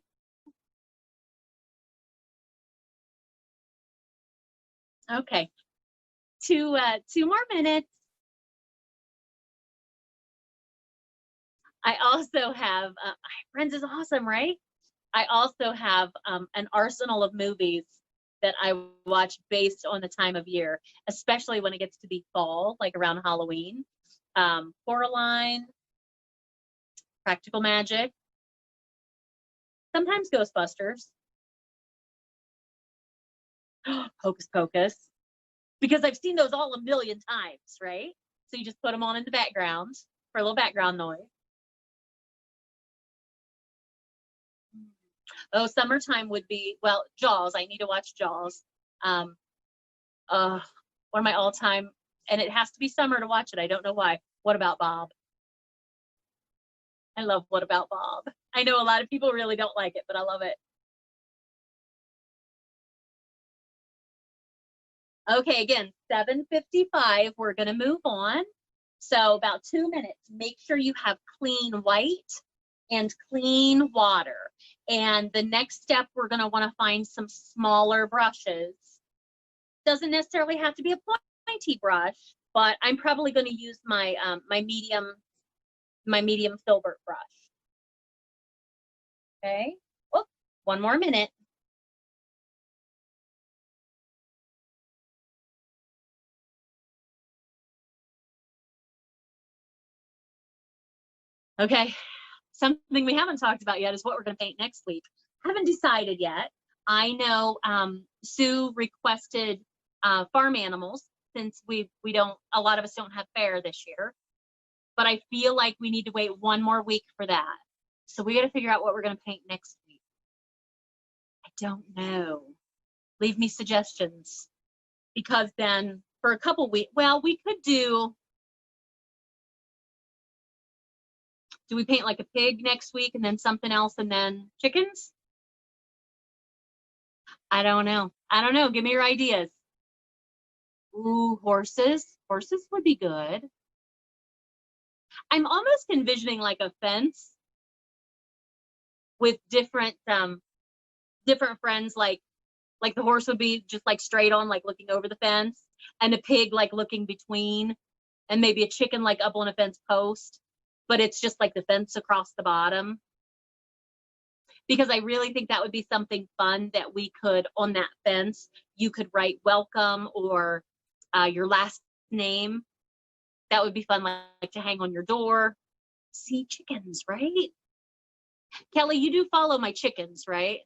[SPEAKER 1] Okay, 2 more minutes. I also have Friends is awesome, right? I also have an arsenal of movies that I watch based on the time of year, especially when it gets to be fall, like around Halloween. Coraline, Practical Magic, sometimes Ghostbusters, Hocus Pocus, because I've seen those all a million times, right? So you just put them on in the background for a little background noise. Oh, summertime would be, well, Jaws. I need to watch Jaws. Um, one of my all-time, and it has to be summer to watch it. I don't know why. What About Bob? I love What About Bob. I know a lot of people really don't like it, but I love it. Okay, again, 7:55. We're gonna move on. So about 2 minutes. Make sure you have clean white and clean water. And the next step, we're gonna wanna find some smaller brushes. Doesn't necessarily have to be a pointy brush, but I'm probably gonna use my my medium filbert brush. Okay. Oh, 1 more minute. Okay. Something we haven't talked about yet is what we're going to paint next week. Haven't decided yet. I know Sue requested farm animals since we don't, a lot of us don't have fair this year, but I feel like we need to wait 1 more week for that. So we got to figure out what we're going to paint next week. I don't know. Leave me suggestions, because then for a couple weeks, well, we could do we paint like a pig next week and then something else and then chickens? I don't know. I don't know. Give me your ideas. Ooh, horses. Horses would be good. I'm almost envisioning like a fence with different friends, like the horse would be just like straight on, like looking over the fence, and a pig like looking between, and maybe a chicken like up on a fence post, but it's just like the fence across the bottom. Because I really think that would be something fun that we could, on that fence, you could write welcome or your last name. That would be fun, like to hang on your door. See, chickens, right? Kelly, you do follow my chickens, right?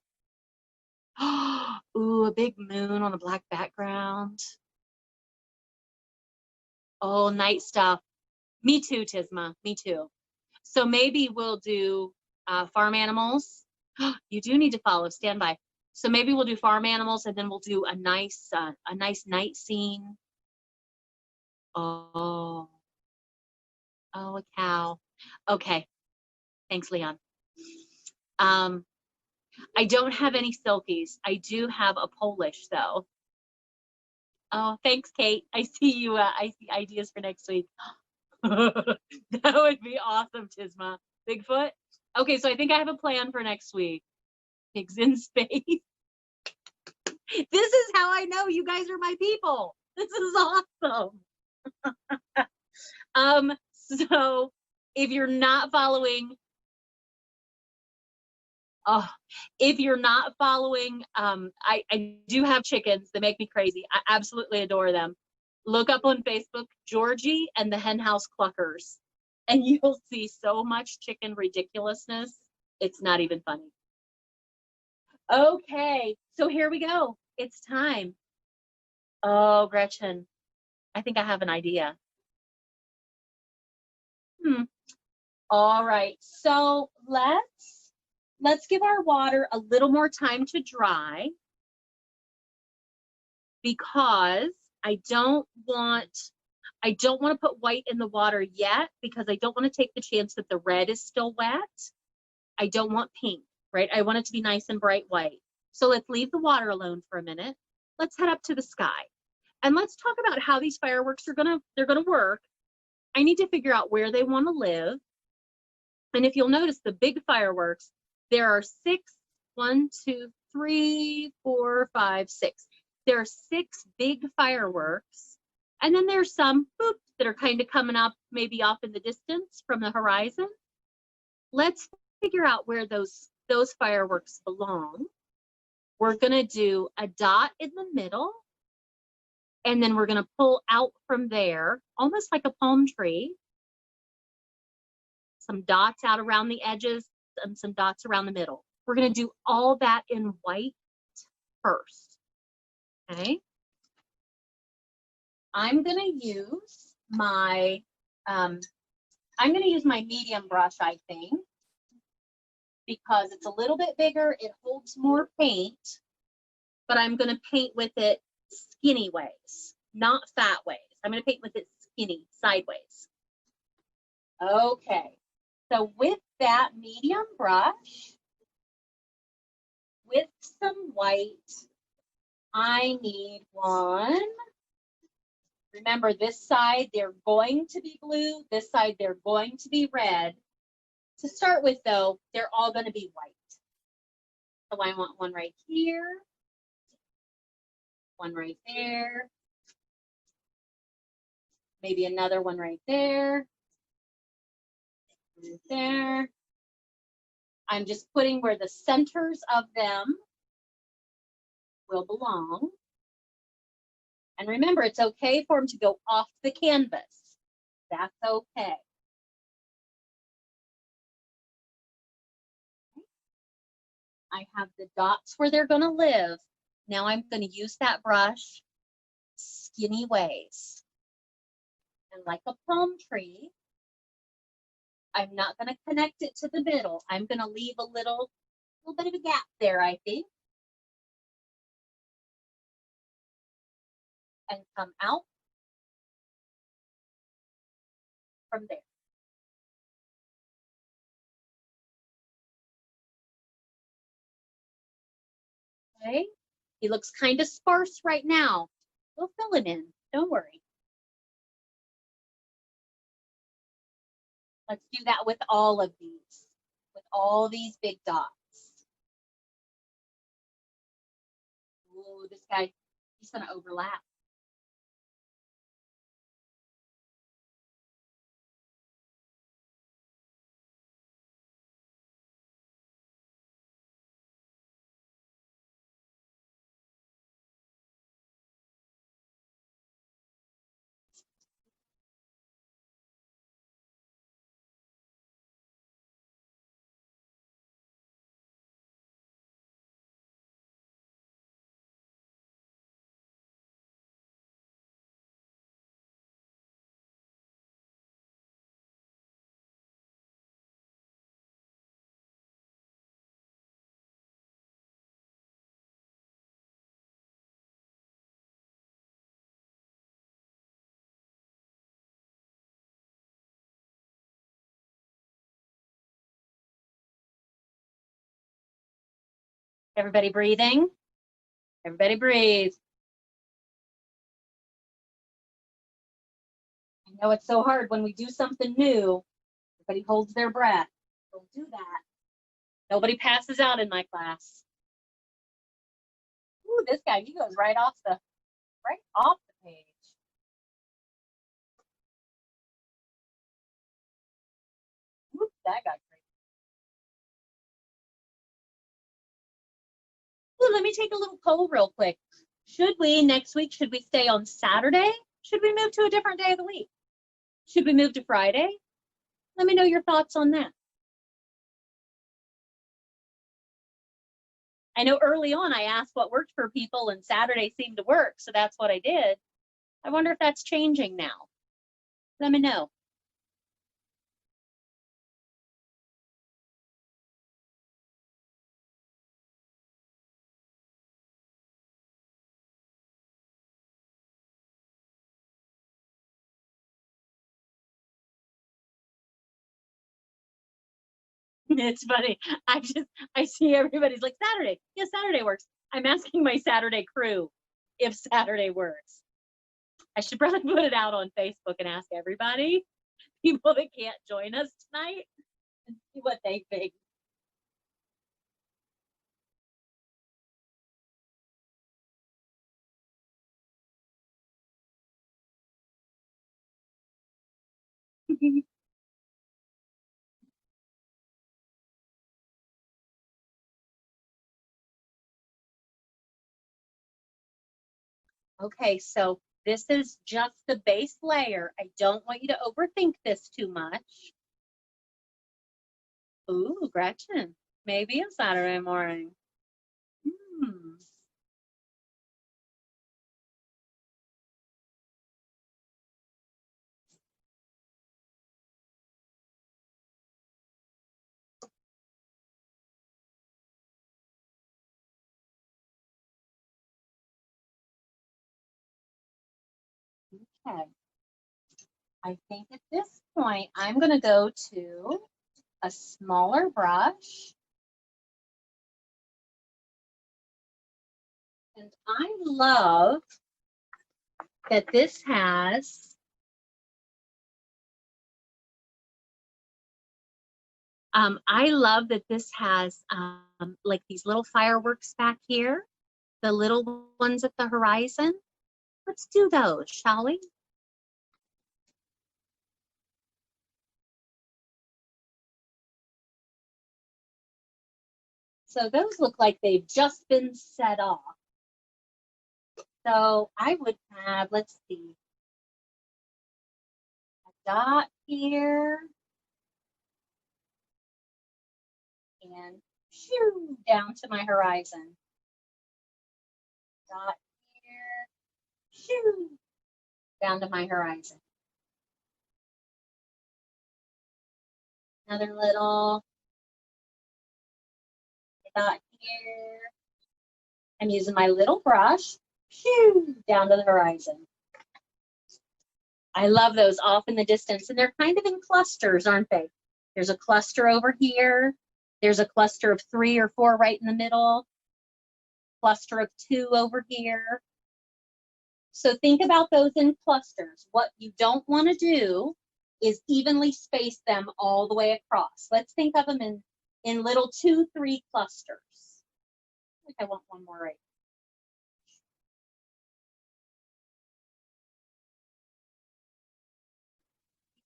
[SPEAKER 1] Ooh, a big moon on a black background. Oh, night stuff. Me too, Tisma. Me too. So maybe we'll do farm animals. You do need to follow. Stand by. So maybe we'll do farm animals, and then we'll do a nice night scene. Oh, oh, a cow. Okay. Thanks, Leon. I don't have any silkies. I do have a Polish though. Oh, thanks, Kate. I see you. I see ideas for next week. That would be awesome, Tisma. Bigfoot. Okay, so I think I have a plan for next week. Pigs in space. This is how I know you guys are my people. This is awesome. So if you're not following, oh, if you're not following, I do have chickens that make me crazy. I absolutely adore them. Look up on Facebook, Georgie and the Hen House Cluckers, and you'll see so much chicken ridiculousness. It's not even funny. Okay, so here we go. It's time. Oh, Gretchen, I think I have an idea. All right, so let's give our water a little more time to dry because I don't want to put white in the water yet because I don't want to take the chance that the red is still wet. I don't want pink, right? I want it to be nice and bright white. So let's leave the water alone for a minute. Let's head up to the sky. And let's talk about how these fireworks are they're gonna work. I need to figure out where they want to live. And if you'll notice the big fireworks, there are 6, 1, 2, 3, 4, 5, 6. There are 6 big fireworks. And then there's some boop, that are kind of coming up maybe off in the distance from the horizon. Let's figure out where those fireworks belong. We're going to do a dot in the middle. And then we're going to pull out from there, almost like a palm tree. Some dots out around the edges and some dots around the middle. We're going to do all that in white first. Okay. I'm going to use my medium brush, I think, because it's a little bit bigger. It holds more paint, but I'm going to paint with it skinny ways, not fat ways. I'm going to paint with it skinny, sideways. Okay. So with that medium brush, with some white, I need one. Remember, this side, they're going to be blue. This side, they're going to be red. To start with, though, they're all going to be white. So I want one right here, one right there, maybe another one right there, right there. I'm just putting where the centers of them will belong. And remember, it's okay for them to go off the canvas. That's okay. I have the dots where they're going to live. Now I'm going to use that brush skinny ways. And like a palm tree, I'm not going to connect it to the middle. I'm going to leave a little bit of a gap there, I think. And come out from there. Okay, he looks kind of sparse right now. We'll fill him in, don't worry. Let's do that with all of these, with all these big dots. Ooh, this guy, he's gonna overlap. Everybody breathing? Everybody breathe. I know it's so hard when we do something new. Everybody holds their breath. Don't do that. Nobody passes out in my class. Ooh, this guy, he goes right off the page. Ooh, that got crazy. Ooh, let me take a little poll real quick. Next week, should we stay on Saturday? Should we move to a different day of the week? Should we move to Friday? Let me know your thoughts on that. I know early on I asked what worked for people and Saturday seemed to work, so that's what I did. I wonder if that's changing now. Let me know. It's funny. I see everybody's like, Saturday. Yeah, Saturday works. I'm asking my Saturday crew if Saturday works. I should probably put it out on Facebook and ask everybody, people that can't join us tonight, and see what they think. Okay, so this is just the base layer. I don't want you to overthink this too much. Ooh, Gretchen, maybe a Saturday morning. Hmm. Okay. I think at this point, I'm going to go to a smaller brush. And I love that this has like these little fireworks back here, the little ones at the horizon. Let's do those, shall we? So those look like they've just been set off. So I would have, let's see, a dot here and shoo, down to my horizon. Dot here, shoo, down to my horizon. Another little dot here. I'm using my little brush, shoo, down to the horizon. I love those off in the distance, and they're kind of in clusters, aren't they? There's a cluster over here. There's a cluster of 3 or 4 right in the middle. Cluster of 2 over here. So think about those in clusters. What you don't want to do is evenly space them all the way across. Let's think of them in little 2, 3 clusters. I think I want one more right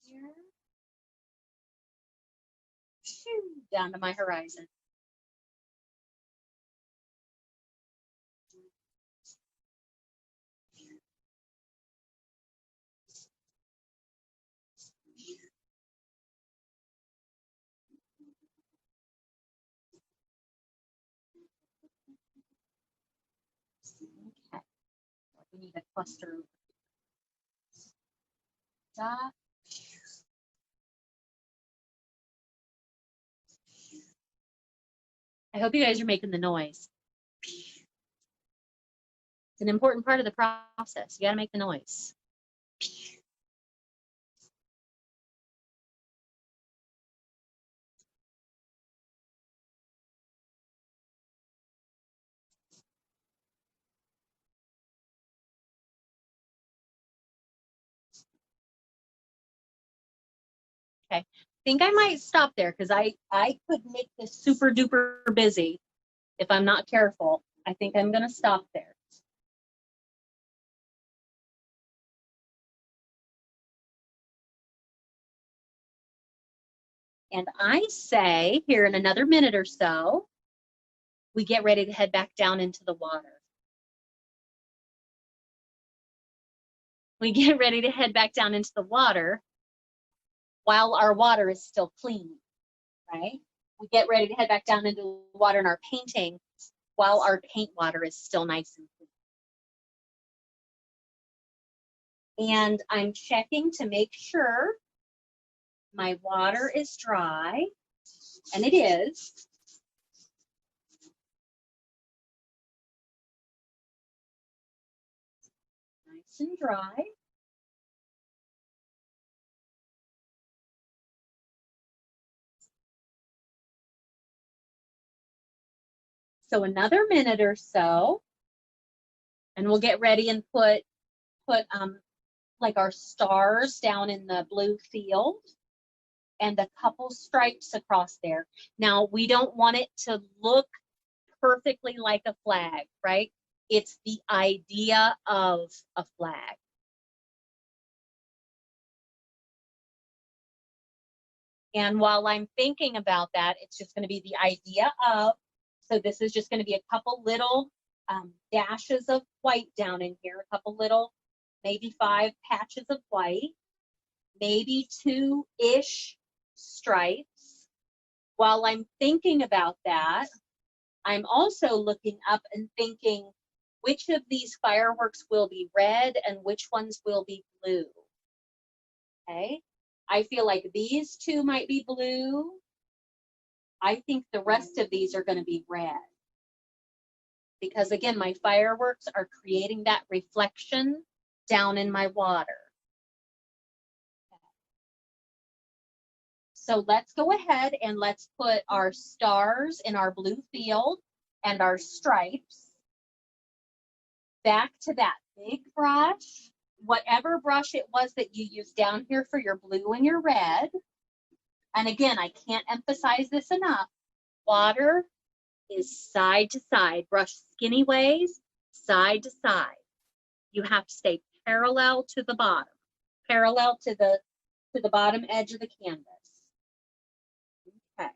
[SPEAKER 1] here. Shoo, down to my horizon. Okay. We need a cluster. Dot. I hope you guys are making the noise. It's an important part of the process. You got to make the noise. Okay, I think I might stop there because I could make this super duper busy if I'm not careful. I think I'm gonna stop there. And I say here in another minute or so, we get ready to head back down into the water. We get ready to head back down into the water while our water is still clean, right? We get ready to head back down into the water in our painting while our paint water is still nice and clean. And I'm checking to make sure my water is dry, and it is. Nice and dry. So another minute or so, and we'll get ready and put like our stars down in the blue field and a couple stripes across there. Now, we don't want it to look perfectly like a flag, right? It's the idea of a flag. And while I'm thinking about that, it's just going to be the idea of, so this is just going to be a couple little dashes of white down in here, a couple little, maybe 5 patches of white, maybe 2-ish stripes. While I'm thinking about that, I'm also looking up and thinking which of these fireworks will be red and which ones will be blue. Okay, I feel like these 2 might be blue. I think the rest of these are going to be red. Because again, my fireworks are creating that reflection down in my water. So let's go ahead and let's put our stars in our blue field and our stripes back to that big brush, whatever brush it was that you used down here for your blue and your red. And again, I can't emphasize this enough. Water is side to side. Brush skinny ways, side to side. You have to stay parallel to the bottom, parallel to the bottom edge of the canvas. Okay.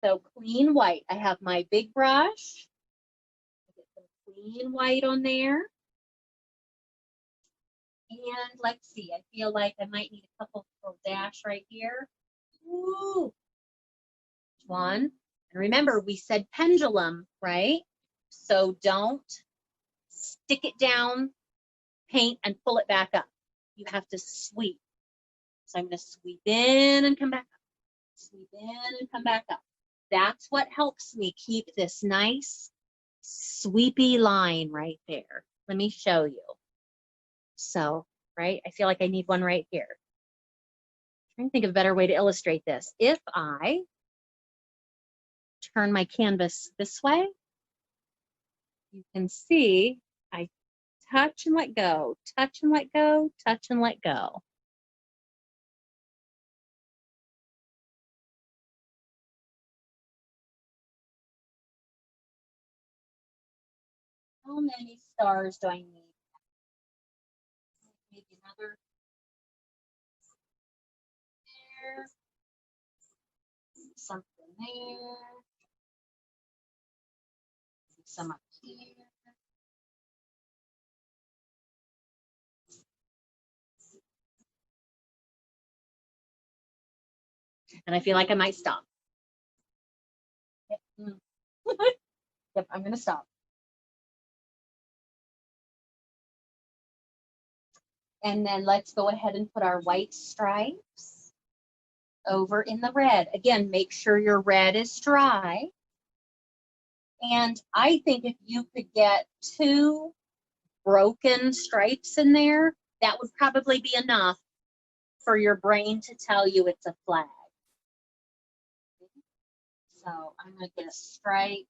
[SPEAKER 1] So clean white. I have my big brush. Get some clean white on there. And let's see, I feel like I might need a couple little dash right here. Ooh. One. And remember, we said pendulum, right? So don't stick it down, paint, and pull it back up. You have to sweep. So I'm going to sweep in and come back up. Sweep in and come back up. That's what helps me keep this nice sweepy line right there. Let me show you. So, right, I feel like I need one right here. I'm trying to think of a better way to illustrate this. If I turn my canvas this way, you can see I touch and let go, touch and let go, touch and let go. How many stars do I need? Maybe another there, something there, some up here. And I feel like I might stop. Yep, yep, I'm gonna stop. And then let's go ahead and put our white stripes over in the red. Again, make sure your red is dry. And I think if you could get 2 broken stripes in there, that would probably be enough for your brain to tell you it's a flag. So I'm going to get a stripe.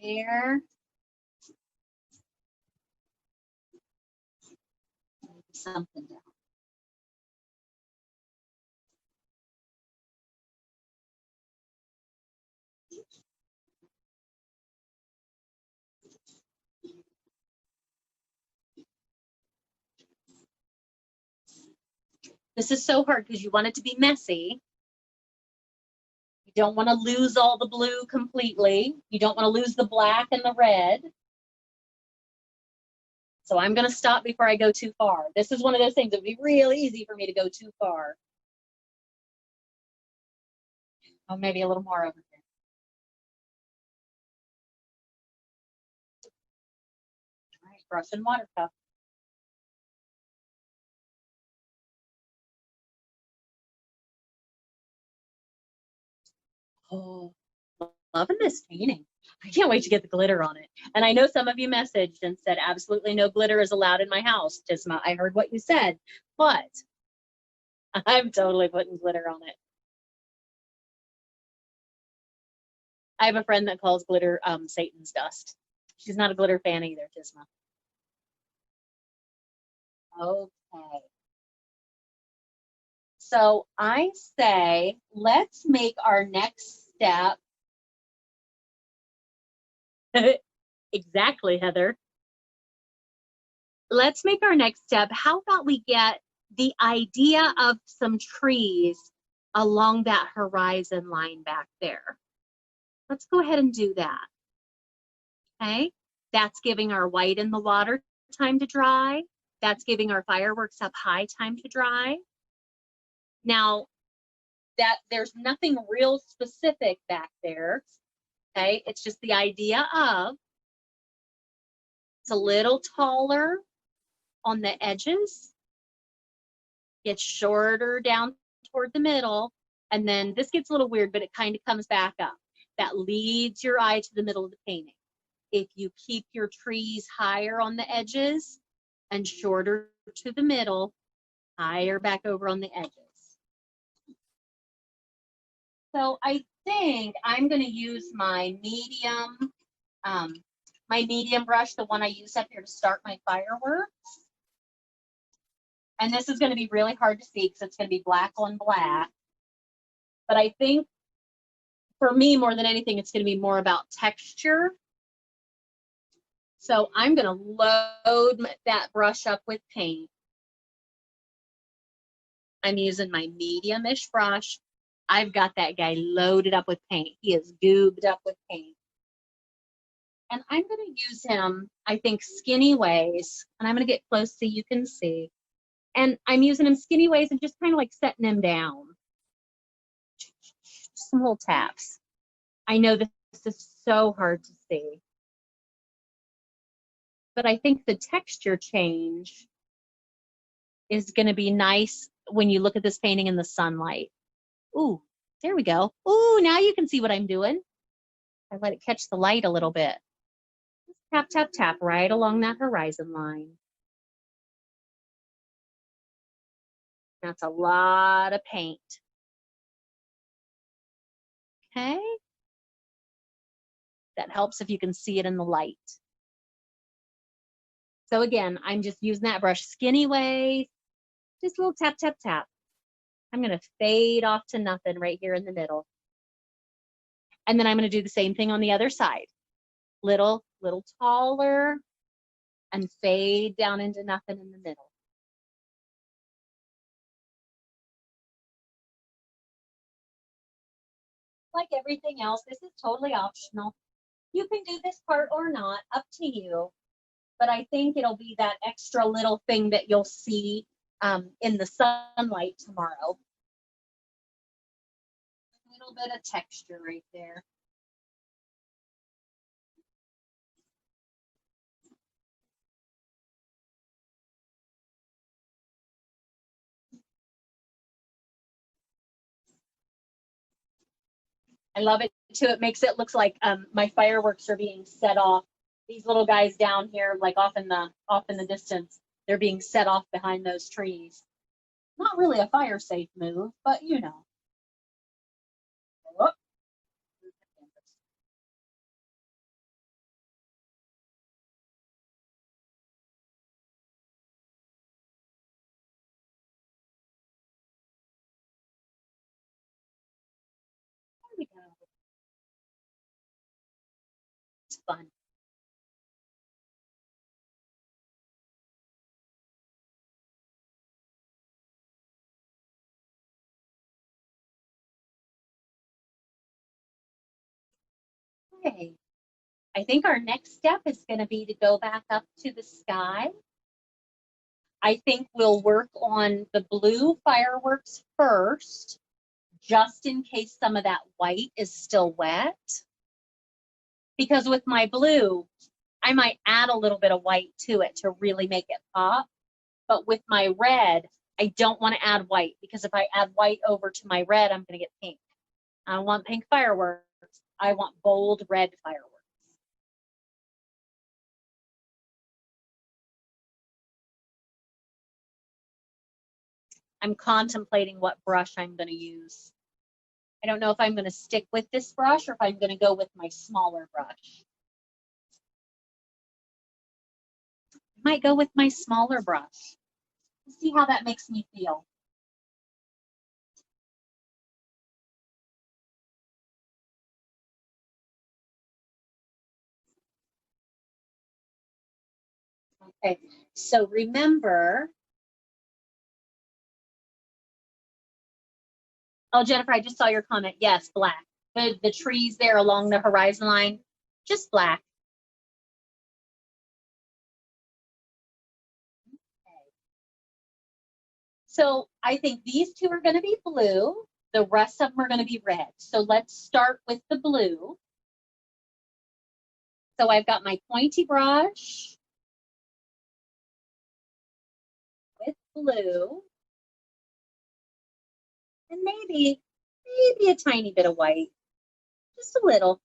[SPEAKER 1] There. something down. This is so hard because you want it to be messy. You don't want to lose all the blue completely. You don't want to lose the black and the red. So I'm going to stop before I go too far. This is one of those things that would be real easy for me to go too far. Oh, maybe a little more over here. All right, brush and water cup. Oh, loving this painting. I can't wait to get the glitter on it. And I know some of you messaged and said absolutely no glitter is allowed in my house. Tisma, I heard what you said, but I'm totally putting glitter on it. I have a friend that calls glitter Satan's dust. She's not a glitter fan either, Tisma. Okay. So I say, let's make our next step. Exactly, Heather. Let's make our next step. How about we get the idea of some trees along that horizon line back there? Let's go ahead and do that. Okay, that's giving our white in the water time to dry. That's giving our fireworks up high time to dry. Now, that there's nothing real specific back there. Okay, it's just the idea of it's a little taller on the edges, gets shorter down toward the middle, and then this gets a little weird, but it kind of comes back up. That leads your eye to the middle of the painting. If you keep your trees higher on the edges and shorter to the middle, higher back over on the edges. So I think I'm going to use my medium brush, the one I used up here to start my fireworks. And this is going to be really hard to see because it's going to be black on black. But I think for me, more than anything, it's going to be more about texture. So I'm going to load that brush up with paint. I'm using my medium-ish brush. I've got that guy loaded up with paint. He is goobed up with paint. And I'm going to use him, I think, skinny ways. And I'm going to get close so you can see. And I'm using him skinny ways and just kind of like setting him down. Just some little taps. I know this is so hard to see. But I think the texture change is going to be nice when you look at this painting in the sunlight. Ooh, there we go. Ooh, now you can see what I'm doing. I let it catch the light a little bit. Tap, tap, tap right along that horizon line. That's a lot of paint. Okay. That helps if you can see it in the light. So again, I'm just using that brush skinny way, just a little tap, tap, tap. I'm going to fade off to nothing right here in the middle. And then I'm going to do the same thing on the other side. Little taller and fade down into nothing in the middle. Like everything else, this is totally optional. You can do this part or not, up to you. But I think it'll be that extra little thing that you'll see in the sunlight tomorrow. A little bit of texture right there. I love it too. It makes it look like my fireworks are being set off. These little guys down here, like off in the distance, they're being set off behind those trees. Not really a fire safe move, but you know. Whoop. It's fun. Okay. I think our next step is going to be to go back up to the sky. I think we'll work on the blue fireworks first, just in case some of that white is still wet. Because with my blue, I might add a little bit of white to it to really make it pop. But with my red, I don't want to add white, because if I add white over to my red, I'm going to get pink. I don't want pink fireworks. I want bold red fireworks. I'm contemplating what brush I'm going to use. I don't know if I'm going to stick with this brush or if I'm going to go with my smaller brush. I might go with my smaller brush. Let's see how that makes me feel. Okay, so remember, oh, Jennifer, I just saw your comment. Yes, black. The trees there along the horizon line, just black. Okay. So I think these two are going to be blue. The rest of them are going to be red. So let's start with the blue. So I've got my pointy brush with blue. And maybe a tiny bit of white, just a little.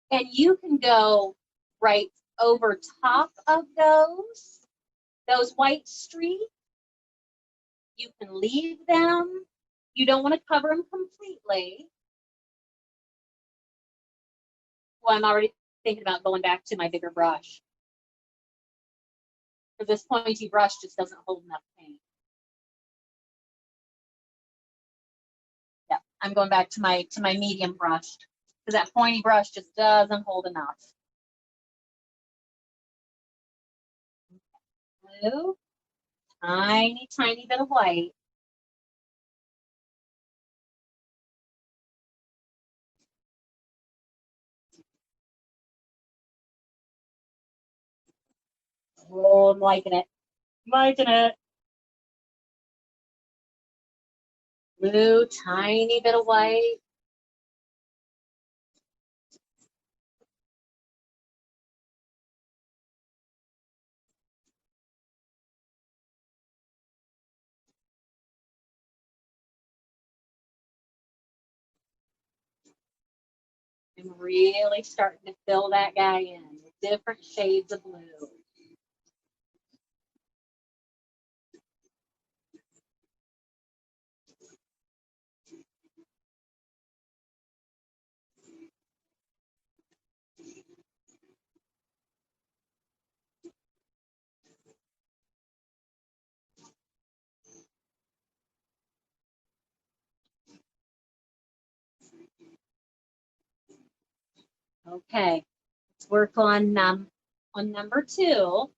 [SPEAKER 1] And you can go right over top of those white streaks. You can leave them. You don't want to cover them completely. Well, I'm already thinking about going back to my bigger brush. Because this pointy brush just doesn't hold enough paint. Yeah, I'm going back to my medium brush, because that pointy brush just doesn't hold enough. Blue, tiny bit of white. Oh, I'm liking it. Liking it. Blue, tiny bit of white. I'm really starting to fill that guy in with different shades of blue. Okay, let's work on number 2.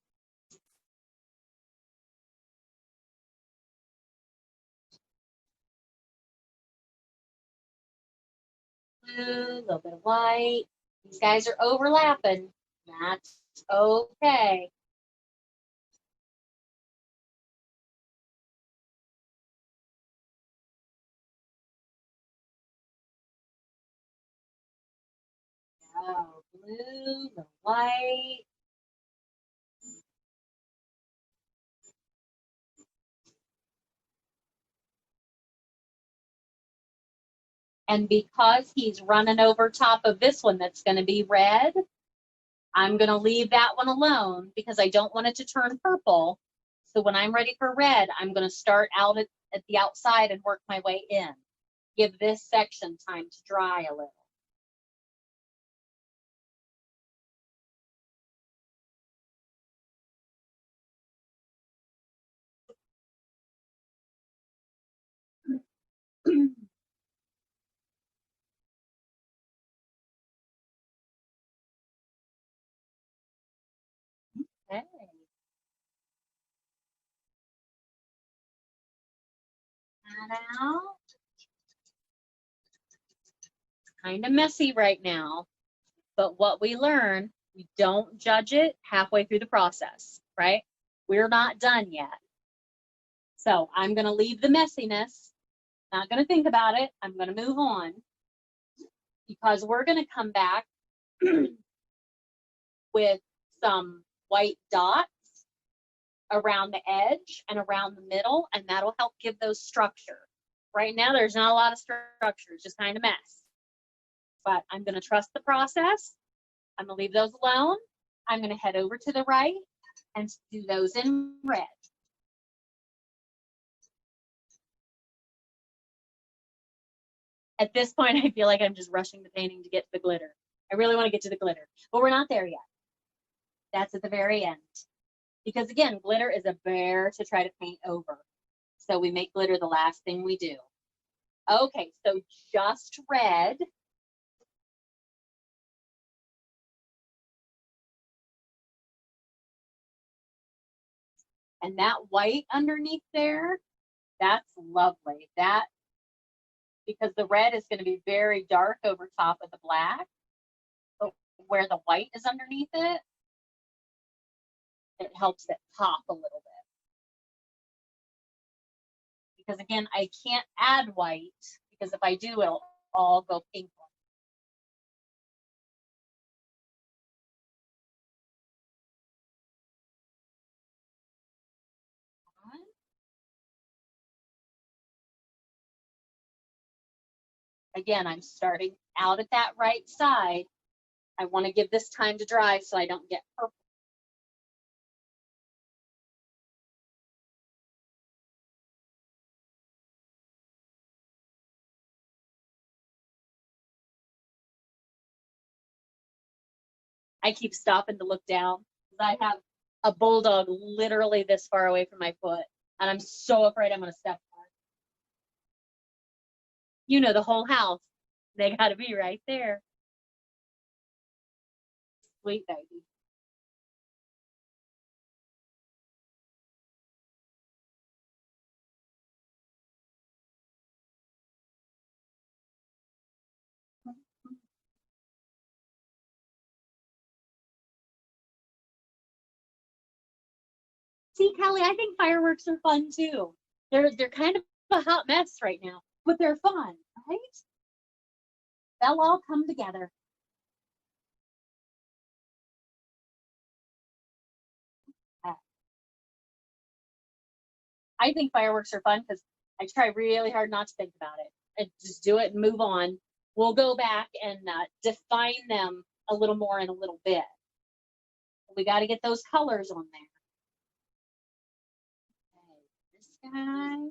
[SPEAKER 1] Blue, a little bit of white. These guys are overlapping. That's okay. Oh, blue, the white. And because he's running over top of this one that's going to be red, I'm going to leave that one alone because I don't want it to turn purple. So when I'm ready for red, I'm going to start out at the outside and work my way in. Give this section time to dry a little. that out. It's kind of messy right now, but what we learn, we don't judge it halfway through the process, right? We're not done yet. So I'm going to leave the messiness, not going to think about it. I'm going to move on because we're going to come back with some white dots around the edge and around the middle, and that'll help give those structure. Right now, there's not a lot of structure, it's just kind of mess. But I'm going to trust the process. I'm going to leave those alone. I'm going to head over to the right and do those in red. At this point, I feel like I'm just rushing the painting to get to the glitter. I really want to get to the glitter, but we're not there yet. That's at the very end. Because again, glitter is a bear to try to paint over. So we make glitter the last thing we do. Okay, so just red. And that white underneath there, that's lovely. That, because the red is going to be very dark over top of the black, but where the white is underneath it, it helps it pop a little bit. Because again, I can't add white, because if I do, it'll all go pink. Again, I'm starting out at that right side. I want to give this time to dry so I don't get purple. I keep stopping to look down because I have a bulldog literally this far away from my foot, and I'm so afraid I'm going to step on it. You know, the whole house, they got to be right there. Sweet baby. See, Kelly, I think fireworks are fun too. They're kind of a hot mess right now, but they're fun, right? They'll all come together. I think fireworks are fun because I try really hard not to think about it and just do it and move on. We'll go back and define them a little more in a little bit. We got to get those colors on there. Okay, this guy.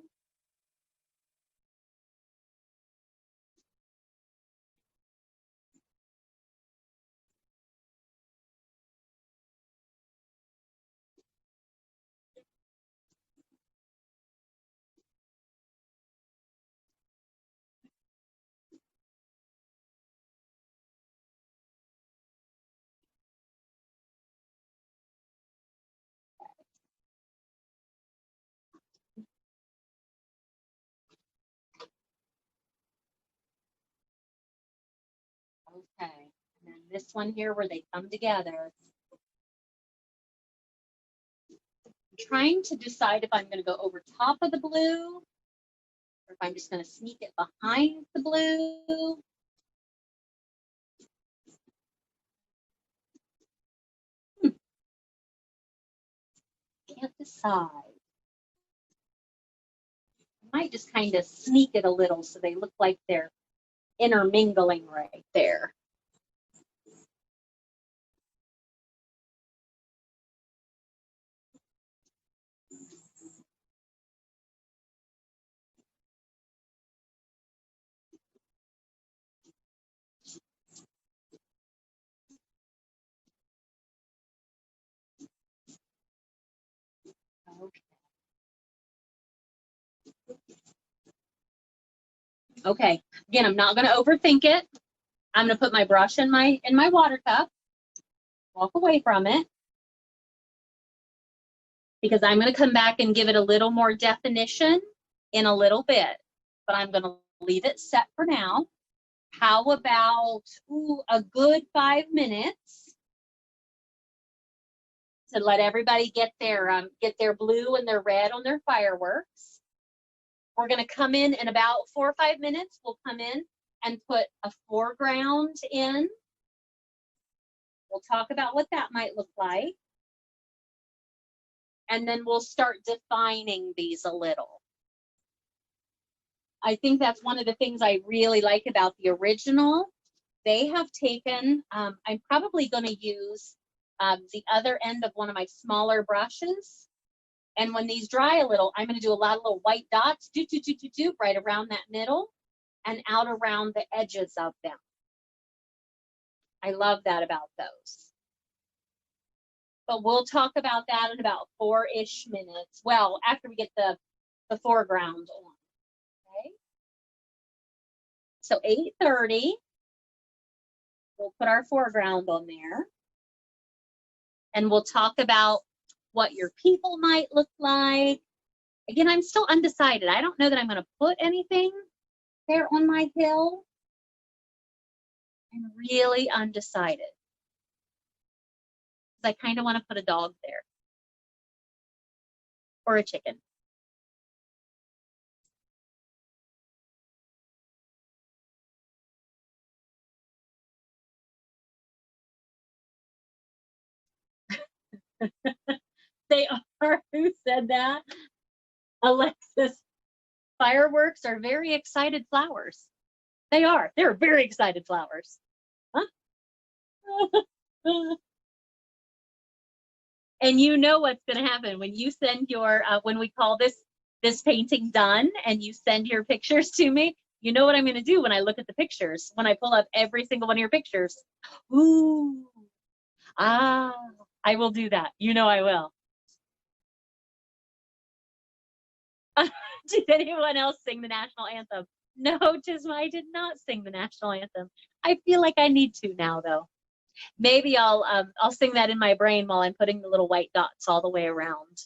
[SPEAKER 1] Okay, and then this one here where they come together. I'm trying to decide if I'm going to go over top of the blue or if I'm just going to sneak it behind the blue. Can't decide. I might just kind of sneak it a little so they look like they're intermingling right there. Okay, again, I'm not going to overthink it. I'm going to put my brush in my water cup, walk away from it, because I'm going to come back and give it a little more definition in a little bit. but I'm going to leave it set for now. How about a good 5 minutes to let everybody get their blue and their red on their fireworks. We're going to come in about 4 or 5 minutes. We'll come in and put a foreground in. We'll talk about what that might look like. And then we'll start defining these a little. I think that's one of the things I really like about the original. They have taken, I'm probably going to use the other end of one of my smaller brushes. And when these dry a little, I'm going to do a lot of little white dots, right around that middle and out around the edges of them. I love that about those. But we'll talk about that in about 4-ish minutes. Well, after we get the foreground on. Okay. So 8:30, we'll put our foreground on there. And we'll talk about what your people might look like. Again, I'm still undecided. I don't know that I'm going to put anything there on my hill. I'm really undecided. I kind of want to put a dog there or a chicken. They are. Who said that? Alexis, fireworks are very excited flowers. They are. They're very excited flowers. Huh? And you know what's going to happen when you send your, when we call this painting done and you send your pictures to me, you know what I'm going to do when I look at the pictures, when I pull up every single one of your pictures. Ooh, I will do that. You know I will. Did anyone else sing the national anthem? No, Chisma, I did not sing the national anthem. I feel like I need to now, though. Maybe I'll sing that in my brain while I'm putting the little white dots all the way around.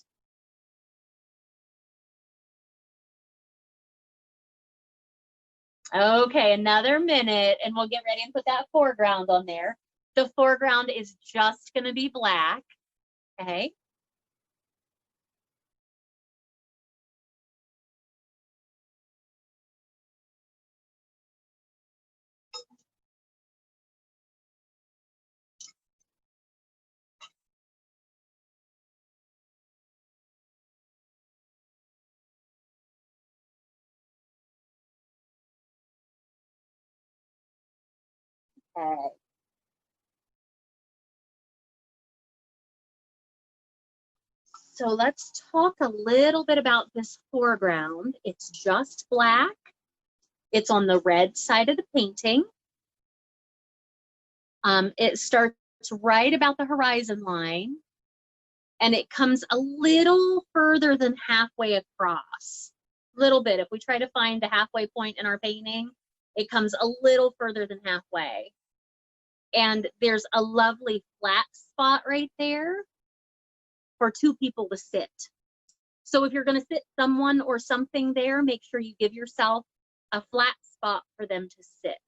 [SPEAKER 1] Okay, another minute, and we'll get ready and put that foreground on there. The foreground is just going to be black. Okay. Okay. So let's talk a little bit about this foreground. It's just black. It's on the red side of the painting. It starts right about the horizon line, and it comes a little further than halfway across. A little bit. If we try to find the halfway point in our painting, it comes a little further than halfway. And there's a lovely flat spot right there for 2 people to sit. So if you're going to sit someone or something there, make sure you give yourself a flat spot for them to sit.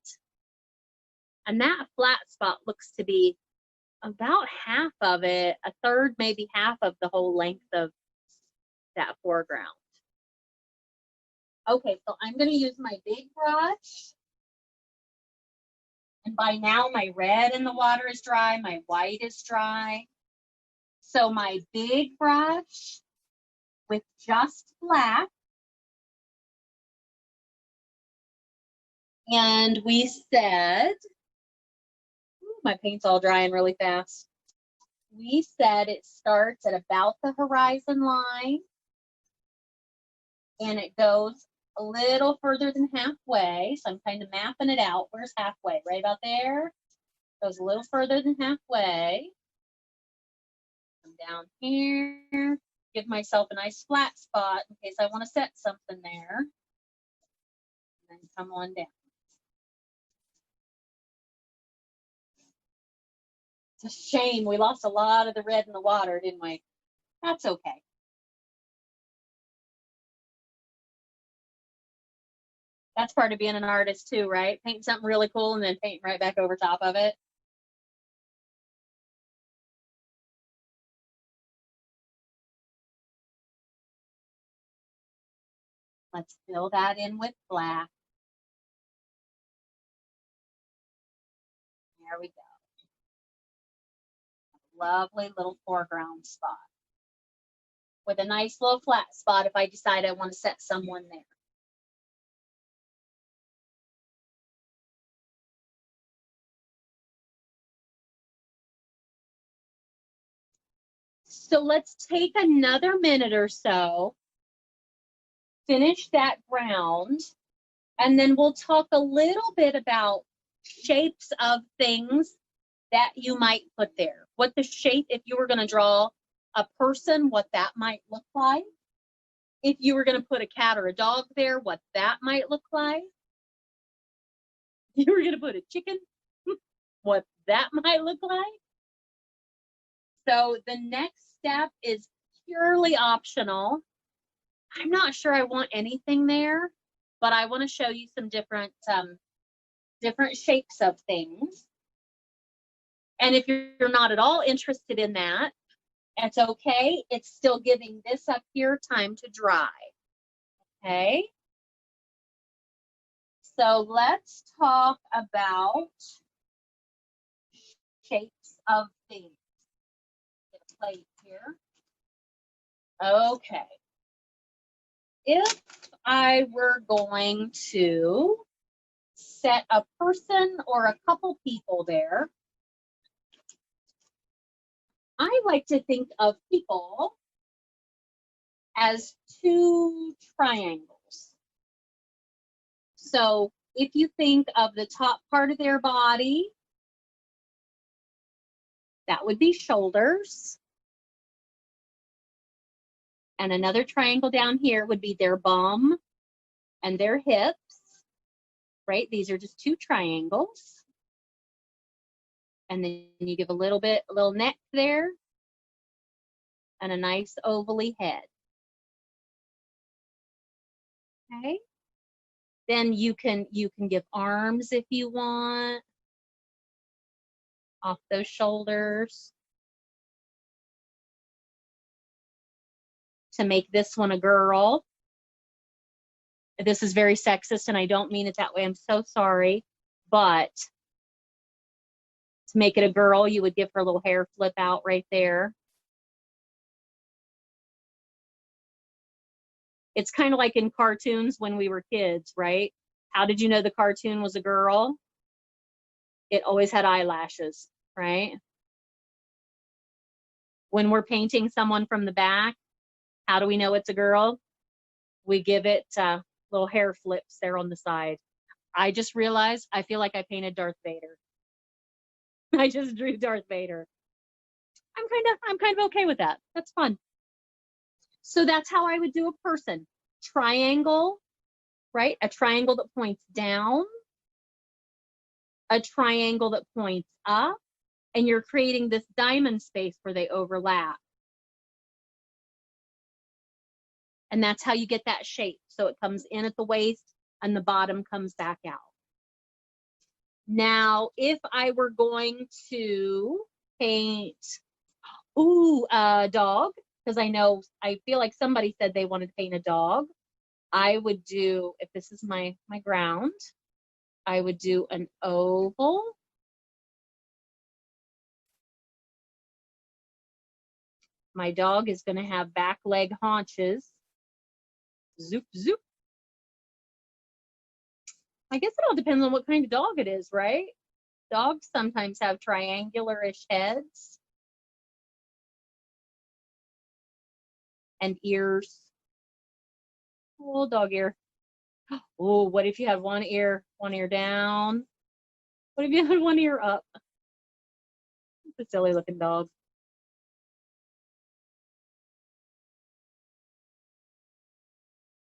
[SPEAKER 1] And that flat spot looks to be about half of it, a third, maybe half of the whole length of that foreground. Okay, so I'm going to use my big brush. And by now my red in the water is dry, my white is dry. So my big brush with just black. And we said, my paint's all drying really fast. We said it starts at about the horizon line and it goes a little further than halfway. So I'm kind of mapping it out. Where's halfway? Right about there. Goes a little further than halfway. Come down here. Give myself a nice flat spot in case I want to set something there. And then come on down. It's a shame. We lost a lot of the red in the water, didn't we? That's okay. That's part of being an artist too, right? Paint something really cool and then paint right back over top of it. Let's fill that in with black. There we go. Lovely little foreground spot with a nice little flat spot if I decide I want to set someone there. So let's take another minute or so, finish that ground, and then we'll talk a little bit about shapes of things that you might put there. What the shape, if you were going to draw a person, what that might look like. If you were going to put a cat or a dog there, what that might look like. If you were going to put a chicken, what that might look like. So the next step is purely optional. I'm not sure I want anything there, but I want to show you some different shapes of things. And if you're not at all interested in that, it's okay. It's still giving this up here time to dry. Okay. So let's talk about shapes of things. Get a plate here. Okay. If I were going to set a person or a couple people there, I like to think of people as two triangles. So if you think of the top part of their body, that would be shoulders. And another triangle down here would be their bum and their hips, right? These are just two triangles. And then you give a little neck there and a nice ovally head. Okay. Then you can give arms if you want off those shoulders to make this one a girl. This is very sexist and I don't mean it that way. I'm so sorry. But to make it a girl, you would give her a little hair flip out right there. It's kind of like in cartoons when we were kids, right? How did you know the cartoon was a girl? It always had eyelashes, right? When we're painting someone from the back, how do we know it's a girl? We give it little hair flips there on the side. I just realized I feel like I painted Darth Vader. I just drew Darth Vader. I'm kind of okay with that. That's fun. So that's how I would do a person. Triangle, right? A triangle that points down, a triangle that points up, and you're creating this diamond space where they overlap. And that's how you get that shape. So it comes in at the waist and the bottom comes back out. Now, if I were going to paint, a dog, because I feel like somebody said they wanted to paint a dog. I would do, if this is my ground, I would do an oval. My dog is going to have back leg haunches. Zoop, zoop. I guess it all depends on what kind of dog it is, right? Dogs sometimes have triangular-ish heads. And ears. Oh, dog ear. Oh, what if you had one ear down? What if you had one ear up? It's a silly looking dog.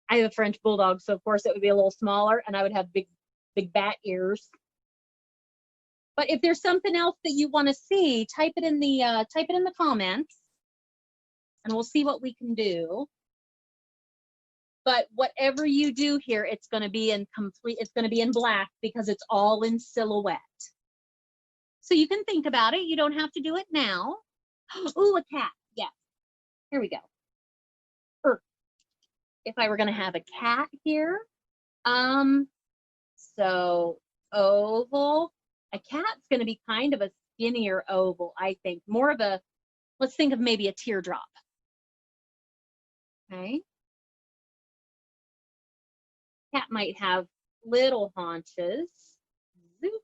[SPEAKER 1] I have a French bulldog, so of course it would be a little smaller and I would have big bat ears. But if there's something else that you want to see, type it in the comments and we'll see what we can do. But whatever you do here, it's going to be in black because it's all in silhouette. So you can think about it. You don't have to do it now. Ooh, a cat. Yes. Here we go. If I were going to have a cat here, so oval. A cat's going to be kind of a skinnier oval, I think. More of a, let's think of maybe a teardrop. Okay. Cat might have little haunches. Zoop.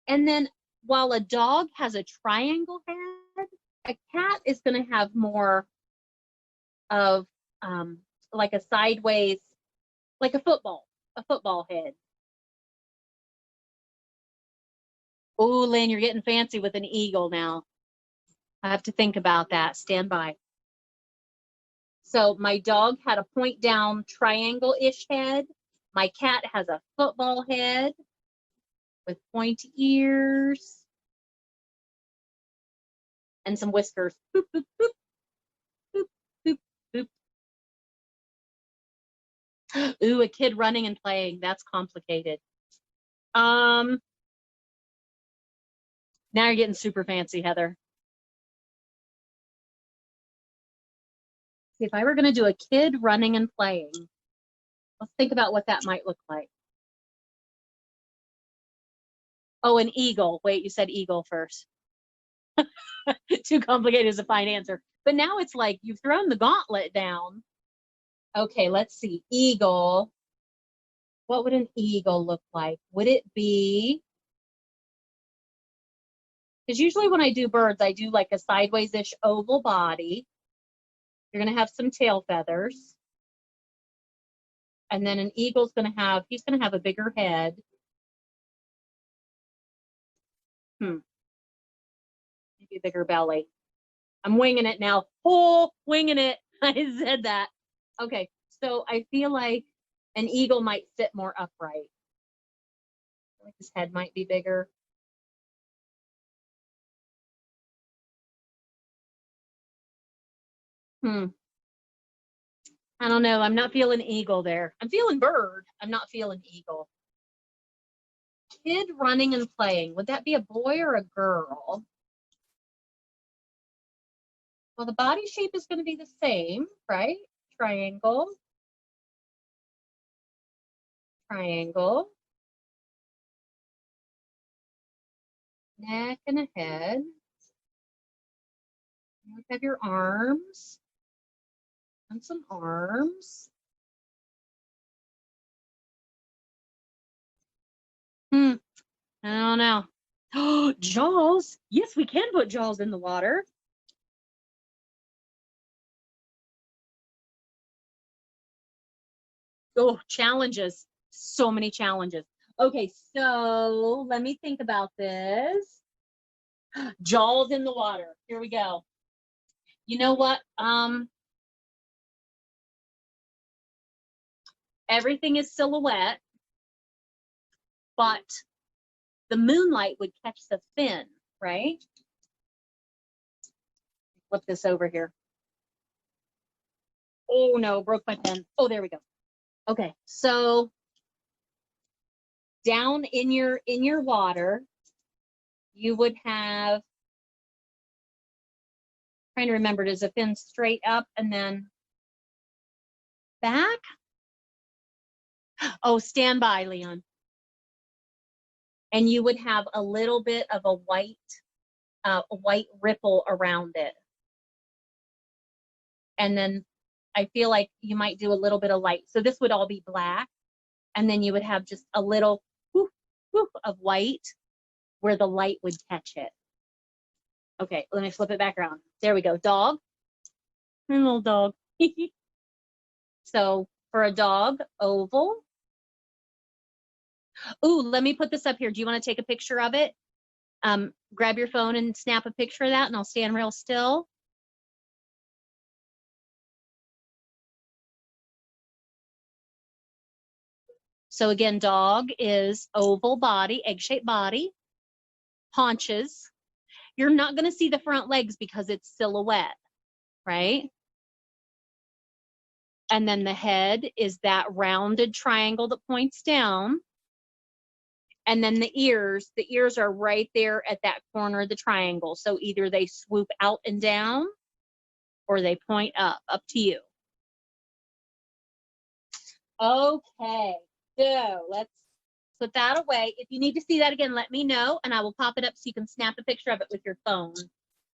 [SPEAKER 1] And then while a dog has a triangle head, a cat is going to have more of like a sideways, like a football head. Oh, Lynn, you're getting fancy with an eagle now. I have to think about that. Stand by. So my dog had a point down triangle-ish head. My cat has a football head with pointy ears and some whiskers. Boop, boop, boop, boop, boop, boop. Ooh, a kid running and playing. That's complicated. Now you're getting super fancy, Heather. See, if I were going to do a kid running and playing, let's think about what that might look like. Oh, an eagle. Wait, you said eagle first. Too complicated is a fine answer. But now it's like you've thrown the gauntlet down. Okay, let's see. Eagle. What would an eagle look like? Would it be, because usually when I do birds, I do like a sideways-ish oval body. You're going to have some tail feathers. And then an eagle's going to have, he's going to have a bigger head. Maybe a bigger belly. I'm winging it now. Oh, winging it. I said that. Okay, so I feel like an eagle might sit more upright. Like his head might be bigger. I don't know. I'm not feeling eagle there. I'm feeling bird. I'm not feeling eagle. Kid running and playing. Would that be a boy or a girl? Well, the body shape is going to be the same, right? Triangle. Triangle. Neck and a head. You have your arms. And some arms. I don't know. Oh, jaws. Yes, we can put jaws in the water. Oh, challenges. So many challenges. Okay, so let me think about this. Jaws in the water. Here we go. You know what? Everything is silhouette, but the moonlight would catch the fin, right? Flip this over here. Oh no, broke my pen. Oh, there we go. Okay, so down in your water, you would have, trying to remember, does the fin straight up and then back? Oh, stand by, Leon. And you would have a little bit of a white ripple around it. And then I feel like you might do a little bit of light. So this would all be black. And then you would have just a little whoof, whoof of white where the light would catch it. Okay, let me flip it back around. There we go. Dog. Little dog. So for a dog, oval. Ooh, let me put this up here. Do you want to take a picture of it? Grab your phone and snap a picture of that, and I'll stand real still. So again, dog is oval body, egg-shaped body, haunches. You're not going to see the front legs because it's silhouette, right? And then the head is that rounded triangle that points down. And then the ears are right there at that corner of the triangle. So either they swoop out and down or they point up to you. Okay, so let's put that away. If you need to see that again, let me know and I will pop it up so you can snap a picture of it with your phone.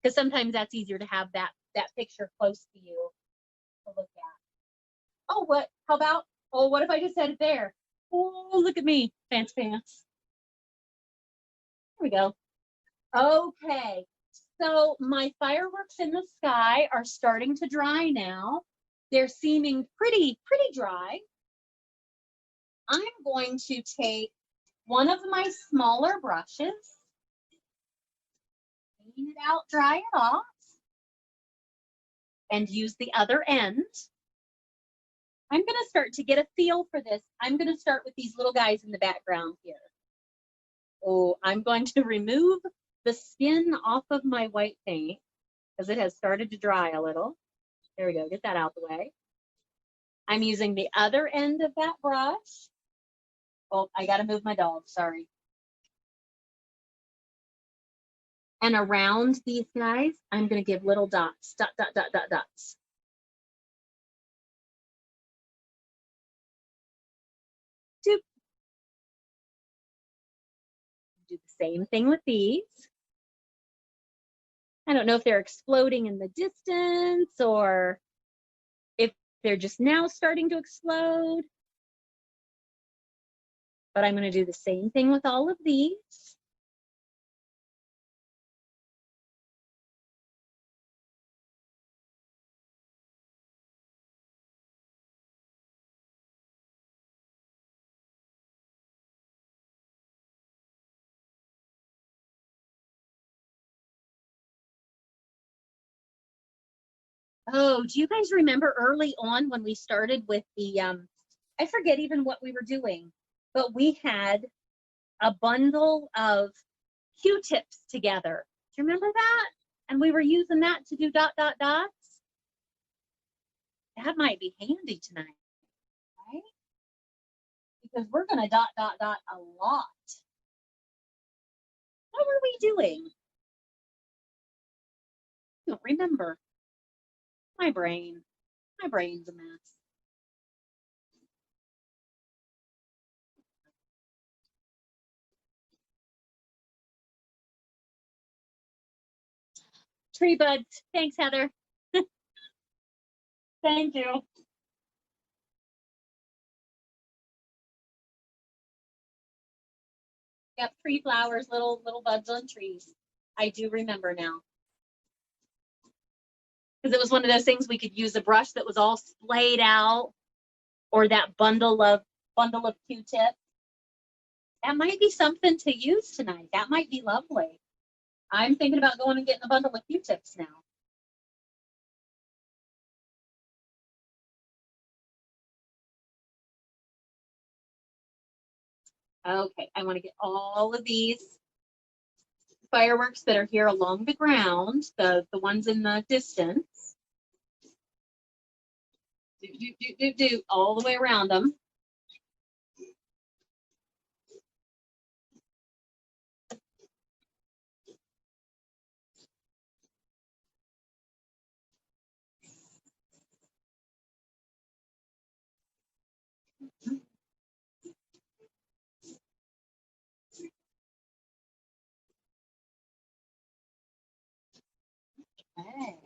[SPEAKER 1] Because sometimes that's easier to have that picture close to you to look at. Oh, what if I just had it there? Oh, look at me, fancy pants. There we go. Okay, so my fireworks in the sky are starting to dry now. They're seeming pretty dry. I'm going to take one of my smaller brushes, clean it out, dry it off, and use the other end. I'm going to start to get a feel for this. I'm going to start with these little guys in the background here. Oh, I'm going to remove the skin off of my white paint because it has started to dry a little. There we go, get that out the way. I'm using the other end of that brush. Oh, I gotta move my dog, sorry. And around these guys, I'm gonna give little dots, dots. Doop. Do the same thing with these. I don't know if they're exploding in the distance or if they're just now starting to explode. But I'm gonna do the same thing with all of these. Oh, do you guys remember early on when we started with the, I forget even what we were doing, but we had a bundle of Q-tips together. Do you remember that? And we were using that to do dots. That might be handy tonight, right? Because we're gonna dot a lot. What were we doing? I don't remember. My brain's a mess. Tree buds. Thanks, Heather. Thank you. Yep, tree flowers, little buds on trees. I do remember now. Because it was one of those things we could use a brush that was all splayed out, or that bundle of Q-tips. That might be something to use tonight. That might be lovely. I'm thinking about going and getting a bundle of Q-tips now. Okay, I want to get all of these fireworks that are here along the ground, the ones in the distance. Do all the way around them. Okay.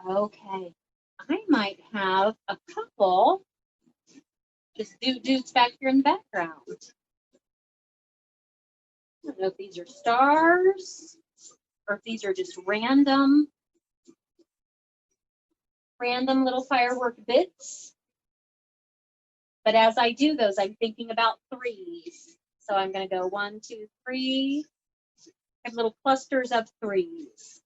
[SPEAKER 1] Okay, I might have a couple just dudes back here in the background. I don't know if these are stars or if these are just random little firework bits. But as I do those, I'm thinking about threes. So I'm going to go 1, 2, 3. I have little clusters of threes.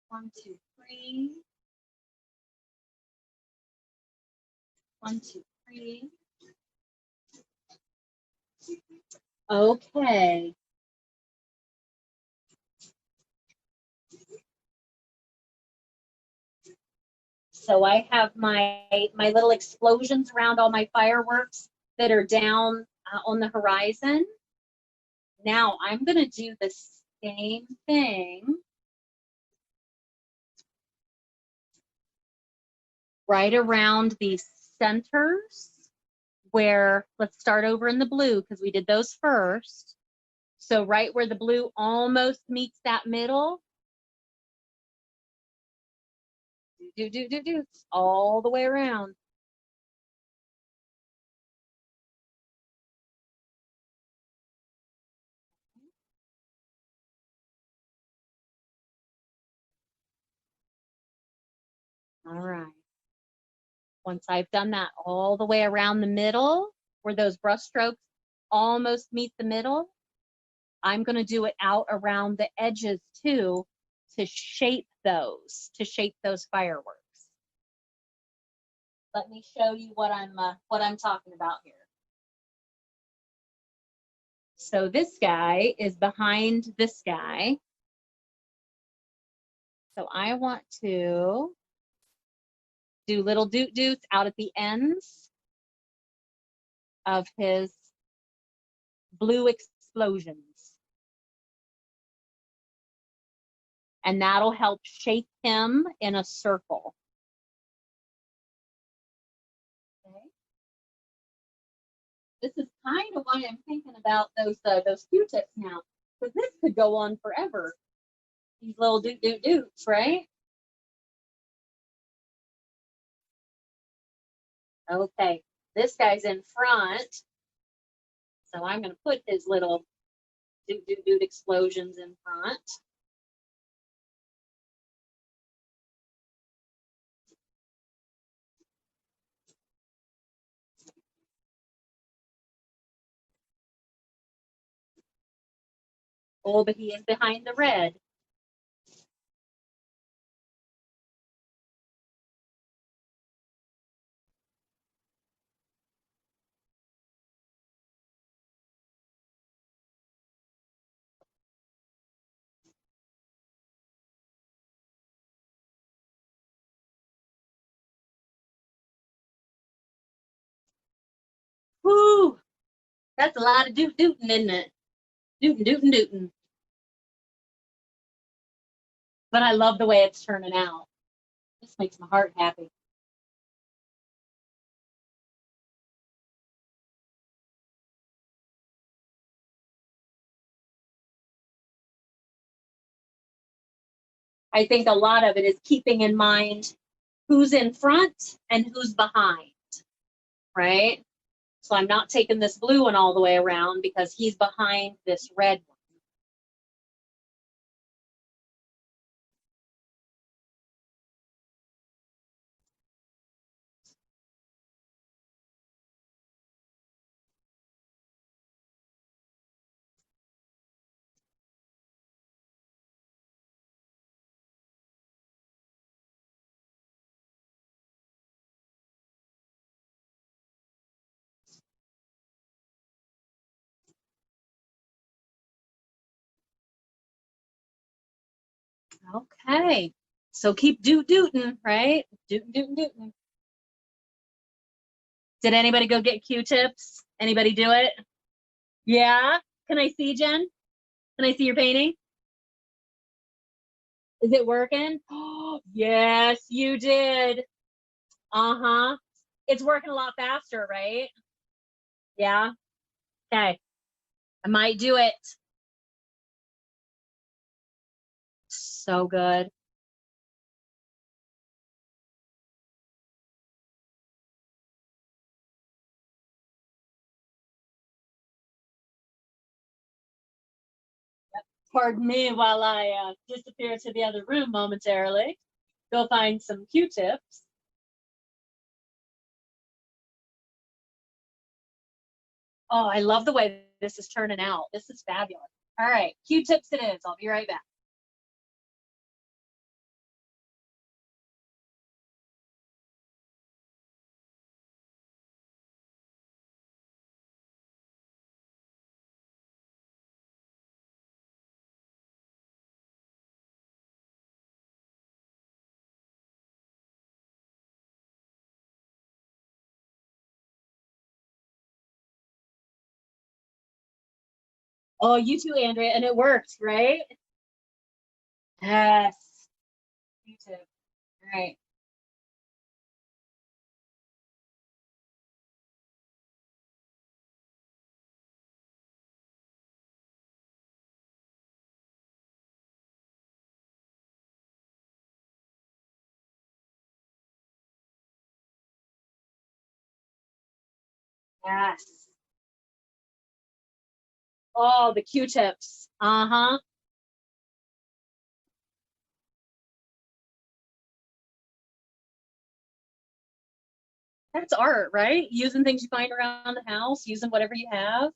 [SPEAKER 1] 1, 2, 3. 1, 2, 3. Okay. So I have my little explosions around all my fireworks that are down on the horizon. Now I'm going to do the same thing right around these centers where, let's start over in the blue because we did those first. So right where the blue almost meets that middle, do, all the way around. All right. Once I've done that all the way around the middle, where those brush strokes almost meet the middle, I'm going to do it out around the edges too to shape those fireworks. Let me show you what I'm talking about here. So this guy is behind this guy. So I want to do little doot doots out at the ends of his blue explosions. And that'll help shape him in a circle. Okay. This is kind of why I'm thinking about those Q-tips now, because this could go on forever. These little doot doot doots, right? Okay, this guy's in front, so I'm going to put his little doot doot doot explosions in front. Oh, but he is behind the red. Whoo! That's a lot of doot dooting, isn't it? Dootin' dootin' dootin'. But I love the way it's turning out. This makes my heart happy. I think a lot of it is keeping in mind who's in front and who's behind, right? So I'm not taking this blue one all the way around because he's behind this red one. Okay. So keep dootin', right? Dootin'. Did anybody go get Q-tips? Anybody do it? Yeah? Can I see, Jen? Can I see your painting? Is it working? Oh, yes, you did. Uh-huh. It's working a lot faster, right? Yeah. Okay. I might do it. So good. Pardon me while I disappear to the other room momentarily. Go find some Q-tips. Oh, I love the way this is turning out. This is fabulous. All right, Q-tips it is. I'll be right back. Oh, you too, Andrea, and it worked, right? Yes. You too. All right. Yes. Oh, the Q-tips. Uh-huh. That's art, right? Using things you find around the house, using whatever you have.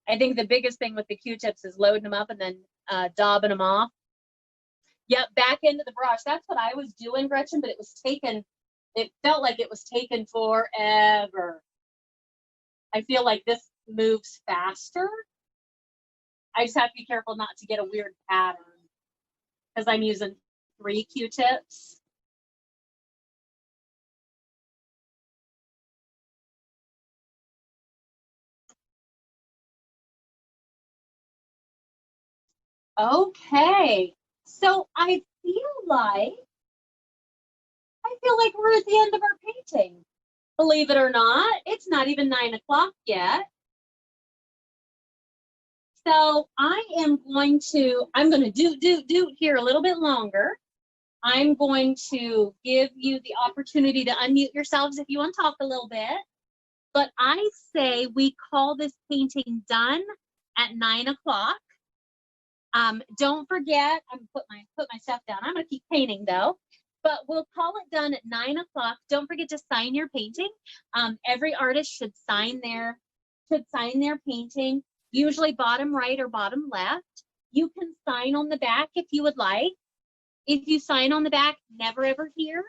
[SPEAKER 1] I think the biggest thing with the Q-tips is loading them up and then daubing them off. Yep, back into the brush. That's what I was doing, Gretchen, but it was taken, it felt like it was taken forever. I feel like this moves faster. I just have to be careful not to get a weird pattern because I'm using 3 Q-tips. Okay, so I feel like we're at the end of our painting. Believe it or not, it's not even 9 o'clock yet. So I'm going to do here a little bit longer. I'm going to give you the opportunity to unmute yourselves if you want to talk a little bit. But I say we call this painting done at 9 o'clock. Don't forget, I'm put my stuff down. I'm gonna keep painting though, but we'll call it done at 9 o'clock. Don't forget to sign your painting. Every artist should sign their painting, usually bottom right or bottom left. You can sign on the back if you would like. If you sign on the back, never ever here,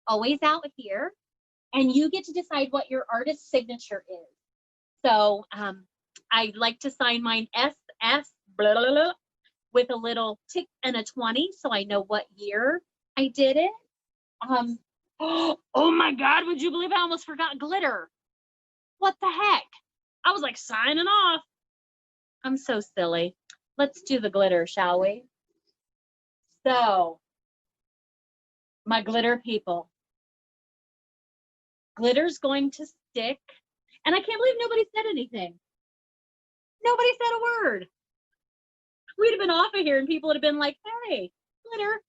[SPEAKER 1] always out here, and you get to decide what your artist's signature is. So I like to sign mine SS blah, blah, blah, with a little tick and a 20 so I know what year I did it. Oh my God, would you believe I almost forgot glitter? What the heck? I was like signing off. I'm so silly. Let's do the glitter, shall we? So, my glitter people, glitter's going to stick. And I can't believe nobody said anything. Nobody said a word. We'd have been off of here and people would have been like, hey, glitter.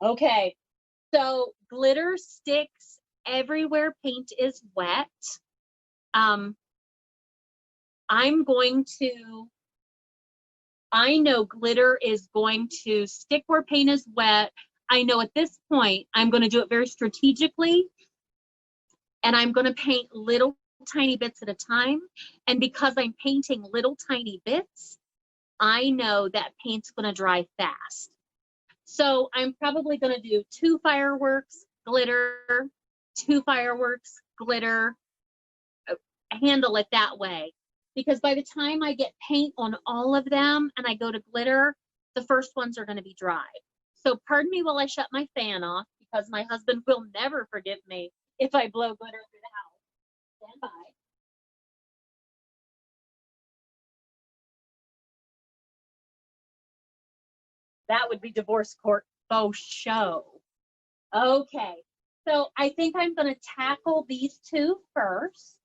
[SPEAKER 1] Okay, so glitter sticks everywhere paint is wet. Um, I know glitter is going to stick where paint is wet. I know at this point, I'm going to do it very strategically, and I'm going to paint little tiny bits at a time. And because I'm painting little tiny bits, I know that paint's going to dry fast. So I'm probably going to do 2 fireworks, glitter, 2 fireworks, glitter, handle it that way. Because by the time I get paint on all of them and I go to glitter, the first ones are going to be dry. So pardon me while I shut my fan off because my husband will never forgive me if I blow glitter through the house. Stand by. That would be divorce court faux show. Okay, so I think I'm going to tackle these 2 first.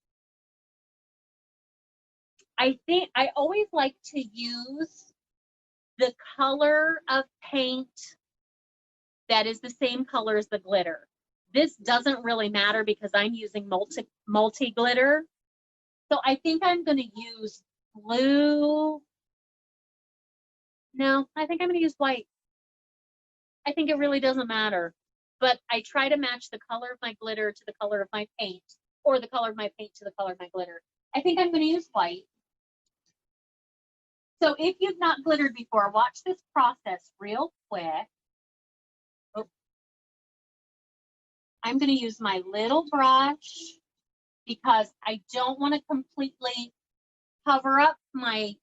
[SPEAKER 1] I think I always like to use the color of paint that is the same color as the glitter. This doesn't really matter because I'm using multi glitter. So I think I'm going to use blue. No, I think I'm going to use white. I think it really doesn't matter. But I try to match the color of my glitter to the color of my paint, or the color of my paint to the color of my glitter. I think I'm going to use white. So if you've not glittered before, watch this process real quick. Oh. I'm going to use my little brush because I don't want to completely cover up my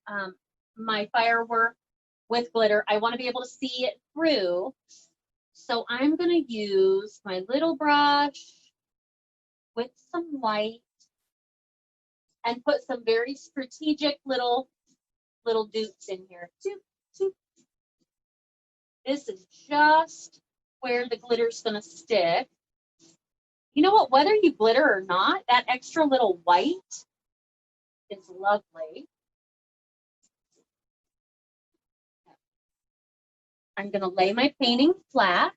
[SPEAKER 1] my firework with glitter. I want to be able to see it through. So I'm going to use my little brush with some white and put some very strategic little dupes in here. Doop, doop. This is just where the glitter's going to stick. You know what? Whether you glitter or not, that extra little white is lovely. I'm going to lay my painting flat.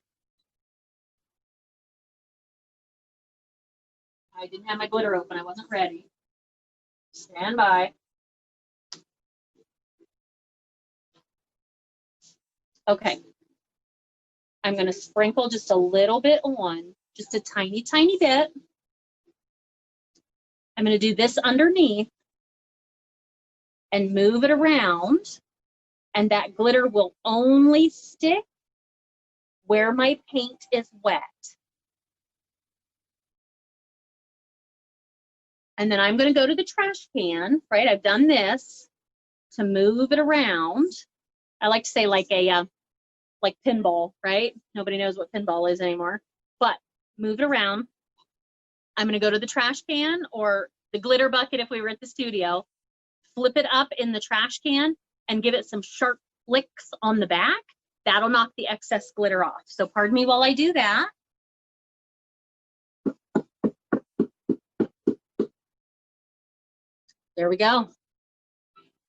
[SPEAKER 1] I didn't have my glitter open. I wasn't ready. Stand by. Okay. I'm going to sprinkle just a little bit on, just a tiny, tiny bit. I'm going to do this underneath and move it around, and that glitter will only stick where my paint is wet. And then I'm going to go to the trash can, right? I've done this to move it around. I like to say like a like pinball, right? Nobody knows what pinball is anymore, but move it around. I'm going to go to the trash can or the glitter bucket if we were at the studio, flip it up in the trash can and give it some sharp flicks on the back. That'll knock the excess glitter off. So pardon me while I do that. There we go.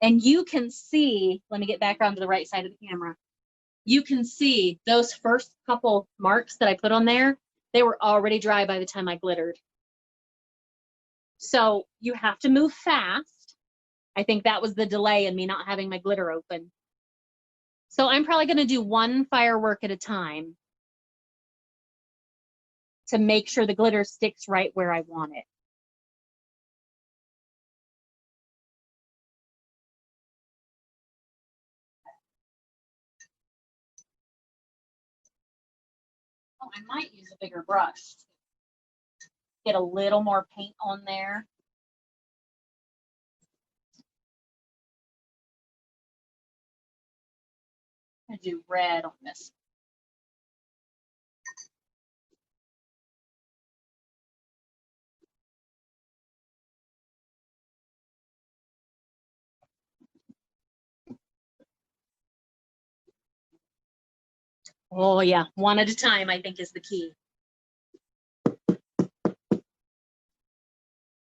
[SPEAKER 1] And you can see, let me get back around to the right side of the camera. You can see those first couple marks that I put on there, they were already dry by the time I glittered. So you have to move fast. I think that was the delay in me not having my glitter open. So I'm probably going to do one firework at a time to make sure the glitter sticks right where I want it. Oh, I might use a bigger brush. Get a little more paint on there. I'm going to do red on this. Oh yeah, one at a time I think is the key.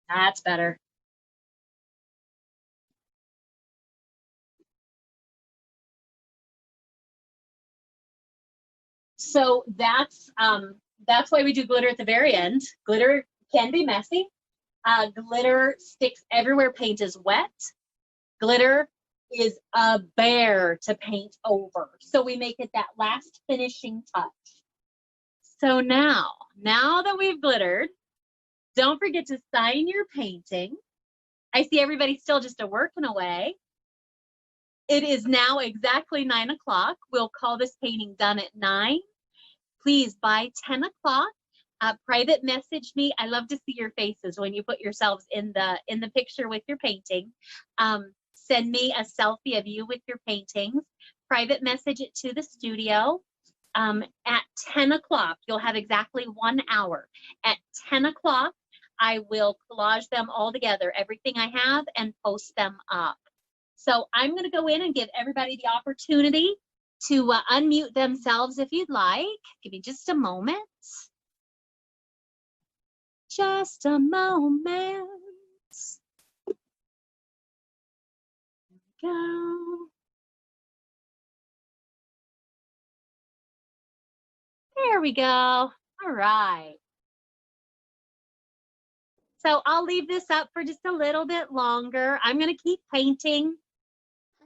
[SPEAKER 1] That's better. So that's why we do glitter at the very end. Glitter can be messy. Glitter sticks everywhere paint is wet. Glitter is a bear to paint over. So we make it that last finishing touch. So now that we've glittered, don't forget to sign your painting. I see everybody still just working away. It is now exactly 9 o'clock. We'll call this painting done at 9. Please, by 10 o'clock, private message me. I love to see your faces when you put yourselves in the picture with your painting. Send me a selfie of you with your paintings. Private message it to the studio. At 10 o'clock, you'll have exactly 1 hour. At 10 o'clock, I will collage them all together, everything I have, and post them up. So I'm going to go in and give everybody the opportunity to unmute themselves if you'd like. Give me just a moment. Just a moment. There we go. There we go. All right. So I'll leave this up for just a little bit longer. I'm going to keep painting.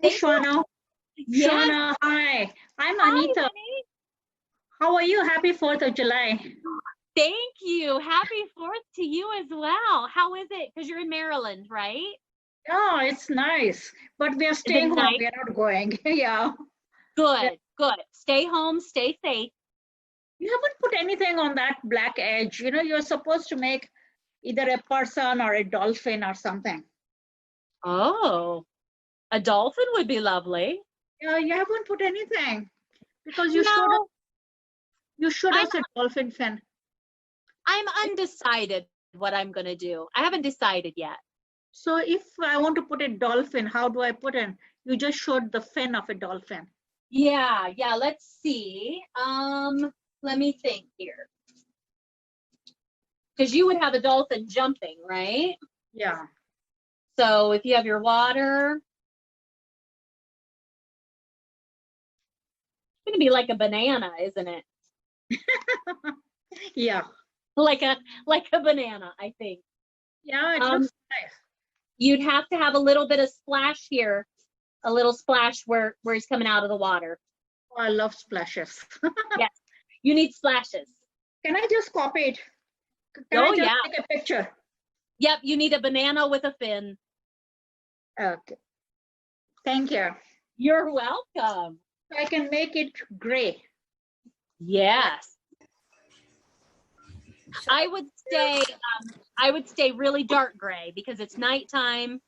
[SPEAKER 2] Hey, Shauna.
[SPEAKER 1] Yes.
[SPEAKER 2] Shauna, hi. I'm Anita.
[SPEAKER 1] Hi,
[SPEAKER 2] how are you? Happy 4th of July.
[SPEAKER 1] Thank you. Happy 4th to you as well. How is it? Because you're in Maryland, right?
[SPEAKER 2] Oh, it's nice. But we are staying home. We are not going. Yeah.
[SPEAKER 1] Good, good. Stay home, stay safe.
[SPEAKER 2] You haven't put anything on that black edge. You know, you're supposed to make either a person or a dolphin or something.
[SPEAKER 1] Oh, a dolphin would be lovely.
[SPEAKER 2] Yeah, you haven't put anything because
[SPEAKER 1] No,
[SPEAKER 2] you showed
[SPEAKER 1] I'm
[SPEAKER 2] us a dolphin fin.
[SPEAKER 1] I'm undecided what I'm gonna do. I haven't decided yet.
[SPEAKER 2] So if I want to put a dolphin, how do I put in? You just showed the fin of a dolphin.
[SPEAKER 1] Yeah, let's see. Let me think here. Because you would have a dolphin jumping, right?
[SPEAKER 2] Yeah.
[SPEAKER 1] So if you have your water, it's gonna be like a banana, isn't it?
[SPEAKER 2] Yeah.
[SPEAKER 1] Like a banana, I think.
[SPEAKER 2] Yeah, it looks nice.
[SPEAKER 1] You'd have to have a little bit of splash here, a little splash where he's coming out of the water.
[SPEAKER 2] Oh, I love splashes.
[SPEAKER 1] Yes, you need splashes.
[SPEAKER 2] Can I just copy it? Can I just take a picture?
[SPEAKER 1] Yep, you need a banana with a fin.
[SPEAKER 2] Okay. Thank you.
[SPEAKER 1] You're welcome.
[SPEAKER 2] I can make it gray.
[SPEAKER 1] Yes. I would stay really dark gray because it's nighttime.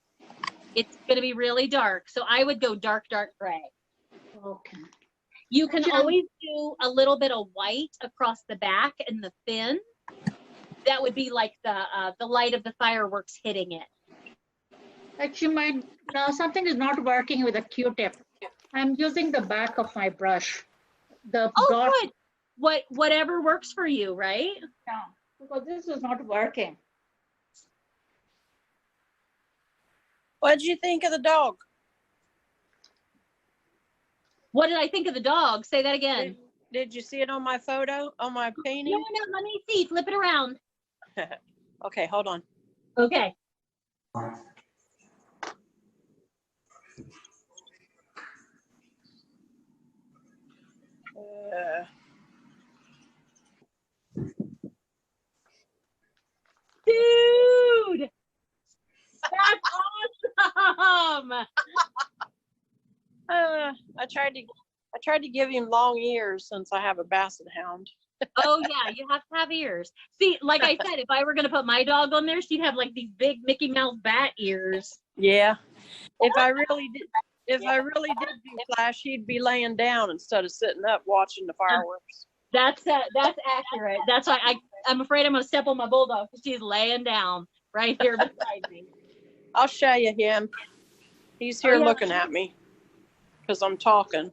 [SPEAKER 1] It's going to be really dark. So I would go dark gray.
[SPEAKER 2] Okay.
[SPEAKER 1] You can always do a little bit of white across the back and the fin. That would be like the light of the fireworks hitting it.
[SPEAKER 2] Actually, something is not working with a Q-tip. I'm using the back of my brush. Good.
[SPEAKER 1] Whatever works for you, right?
[SPEAKER 2] Yeah, because this is not working.
[SPEAKER 3] What did you think of the dog?
[SPEAKER 1] What did I think of the dog? Say that again.
[SPEAKER 3] Did you see it on my photo, on my painting?
[SPEAKER 1] No, let me see. Flip it around.
[SPEAKER 3] Okay, hold on.
[SPEAKER 1] Okay. Dude, that's awesome.
[SPEAKER 3] I tried to give him long ears since I have a basset hound.
[SPEAKER 1] Oh yeah, you have to have ears. See, like I said, if I were gonna put my dog on there, she'd have like these big Mickey Mouse bat ears.
[SPEAKER 3] Yeah. If I really did do flash, he'd be laying down instead of sitting up watching the fireworks.
[SPEAKER 1] That's accurate. That's why I'm afraid I'm gonna step on my bulldog because she's laying down right here beside me.
[SPEAKER 3] I'll show you him. He's here looking at me because I'm talking.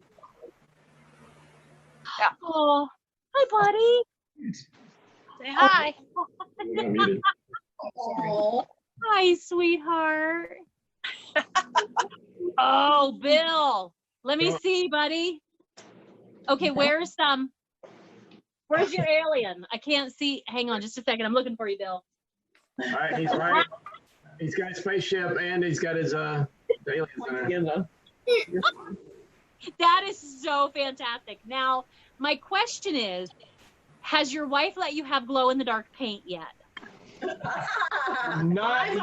[SPEAKER 3] Yeah.
[SPEAKER 1] Oh, hi, buddy.
[SPEAKER 3] Say hi.
[SPEAKER 1] Oh, hi, sweetheart. Oh, Bill. Let me see, buddy. Okay, where's your alien? I can't see. Hang on just a second. I'm looking for you, Bill.
[SPEAKER 4] All right, he's right. He's got his spaceship and he's got his alien.
[SPEAKER 1] That is so fantastic. Now, my question is, has your wife let you have glow-in-the-dark paint yet?
[SPEAKER 4] Not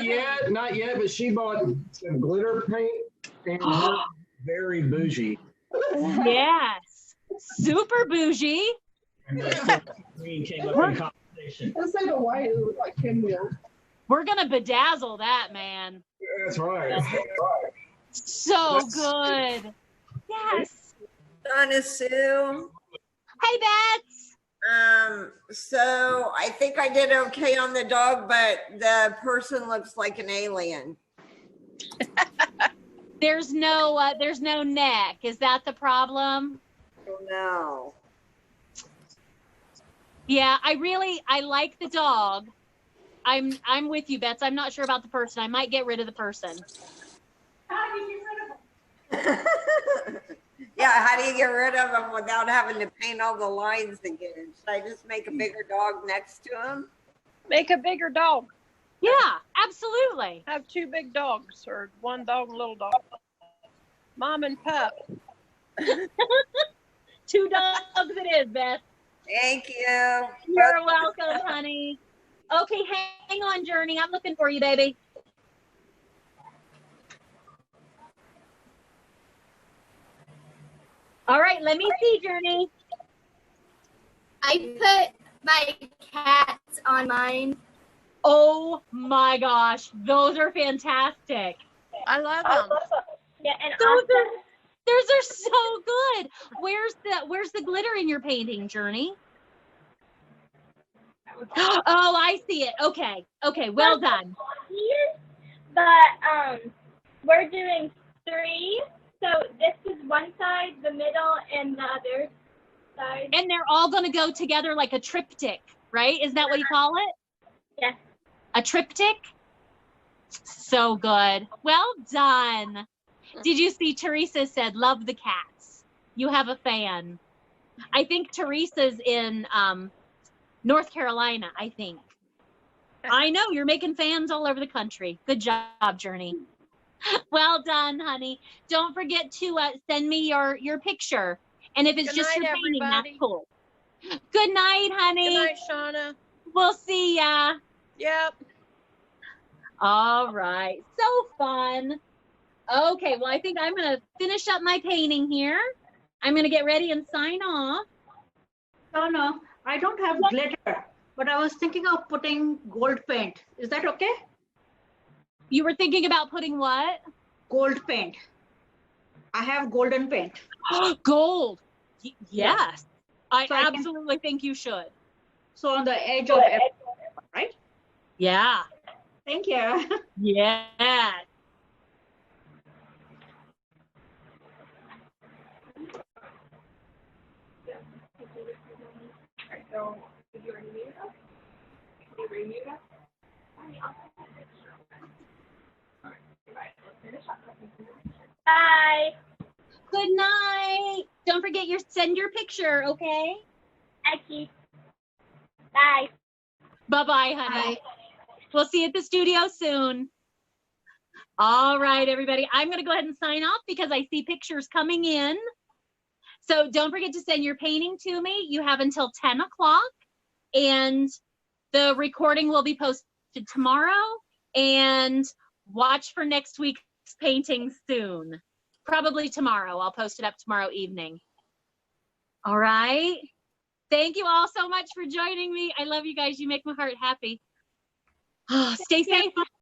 [SPEAKER 4] yet, but she bought some glitter paint and her very bougie.
[SPEAKER 1] Yes, super bougie.
[SPEAKER 4] And the green came up in conversation.
[SPEAKER 5] Let's say the white it looked like pinwheels.
[SPEAKER 1] We're gonna bedazzle that, man.
[SPEAKER 4] That's right.
[SPEAKER 1] So good. Yes.
[SPEAKER 6] Donna Sue.
[SPEAKER 1] Hey, Bets.
[SPEAKER 6] So I think I did okay on the dog, but the person looks like an alien.
[SPEAKER 1] There's no neck. Is that the problem?
[SPEAKER 6] No.
[SPEAKER 1] Yeah, I like the dog. I'm with you, Bets. I'm not sure about the person. I might get rid of the person.
[SPEAKER 6] How do you get rid of them? Yeah, how do you get rid of them without having to paint all the lines again? Should I just make a bigger dog next to him?
[SPEAKER 3] Make a bigger dog.
[SPEAKER 1] Yeah, absolutely.
[SPEAKER 3] Have two big dogs or one dog and little dog. Mom and pup.
[SPEAKER 1] Two dogs it is, Beth.
[SPEAKER 6] Thank you.
[SPEAKER 1] You're welcome, honey. Okay, hang on, Journey. I'm looking for you, baby. All right, let me see, Journey.
[SPEAKER 7] I put my cats on mine.
[SPEAKER 1] Oh my gosh, those are fantastic.
[SPEAKER 3] I love them.
[SPEAKER 7] Yeah, and
[SPEAKER 1] Those are so good. Where's the glitter in your painting, Journey? Oh, I see it. Okay, well done.
[SPEAKER 7] But we're doing 3. So this is one side, the middle, and the other side.
[SPEAKER 1] And they're all going to go together like a triptych, right? Is that what you call it?
[SPEAKER 7] Yes.
[SPEAKER 1] A triptych? So good. Well done. Did you see Teresa said, love the cats. You have a fan. I think Teresa's in North Carolina, I think. I know, you're making fans all over the country. Good job, Journey. Well done, honey. Don't forget to send me your picture. And if it's
[SPEAKER 3] Good
[SPEAKER 1] just
[SPEAKER 3] night,
[SPEAKER 1] your painting,
[SPEAKER 3] everybody.
[SPEAKER 1] that's cool. Good night, honey.
[SPEAKER 3] Good night, Shauna.
[SPEAKER 1] We'll see ya.
[SPEAKER 3] Yep.
[SPEAKER 1] All right. So fun. Okay, well, I think I'm going to finish up my painting here. I'm going to get ready and sign off.
[SPEAKER 2] No, I don't have glitter, but I was thinking of putting gold paint. Is that okay?
[SPEAKER 1] You were thinking about putting what?
[SPEAKER 2] Gold paint. I have golden paint.
[SPEAKER 1] Gold. Yes. I
[SPEAKER 2] So
[SPEAKER 1] absolutely think you should.
[SPEAKER 2] So on the edge of everything, right?
[SPEAKER 1] Yeah.
[SPEAKER 2] Thank you.
[SPEAKER 1] Yeah.
[SPEAKER 5] So, did you remute us? Did you remute us?
[SPEAKER 7] Bye.
[SPEAKER 1] Good night. Don't forget send your picture, okay?
[SPEAKER 7] Aki. Bye.
[SPEAKER 1] Bye-bye, honey.
[SPEAKER 2] Bye.
[SPEAKER 1] We'll see you at the studio soon. All right, everybody. I'm going to go ahead and sign off because I see pictures coming in. So don't forget to send your painting to me. You have until 10 o'clock. And the recording will be posted tomorrow. And watch for next week's painting soon. Probably tomorrow. I'll post it up tomorrow evening. All right. Thank you all so much for joining me. I love you guys. You make my heart happy. Stay safe.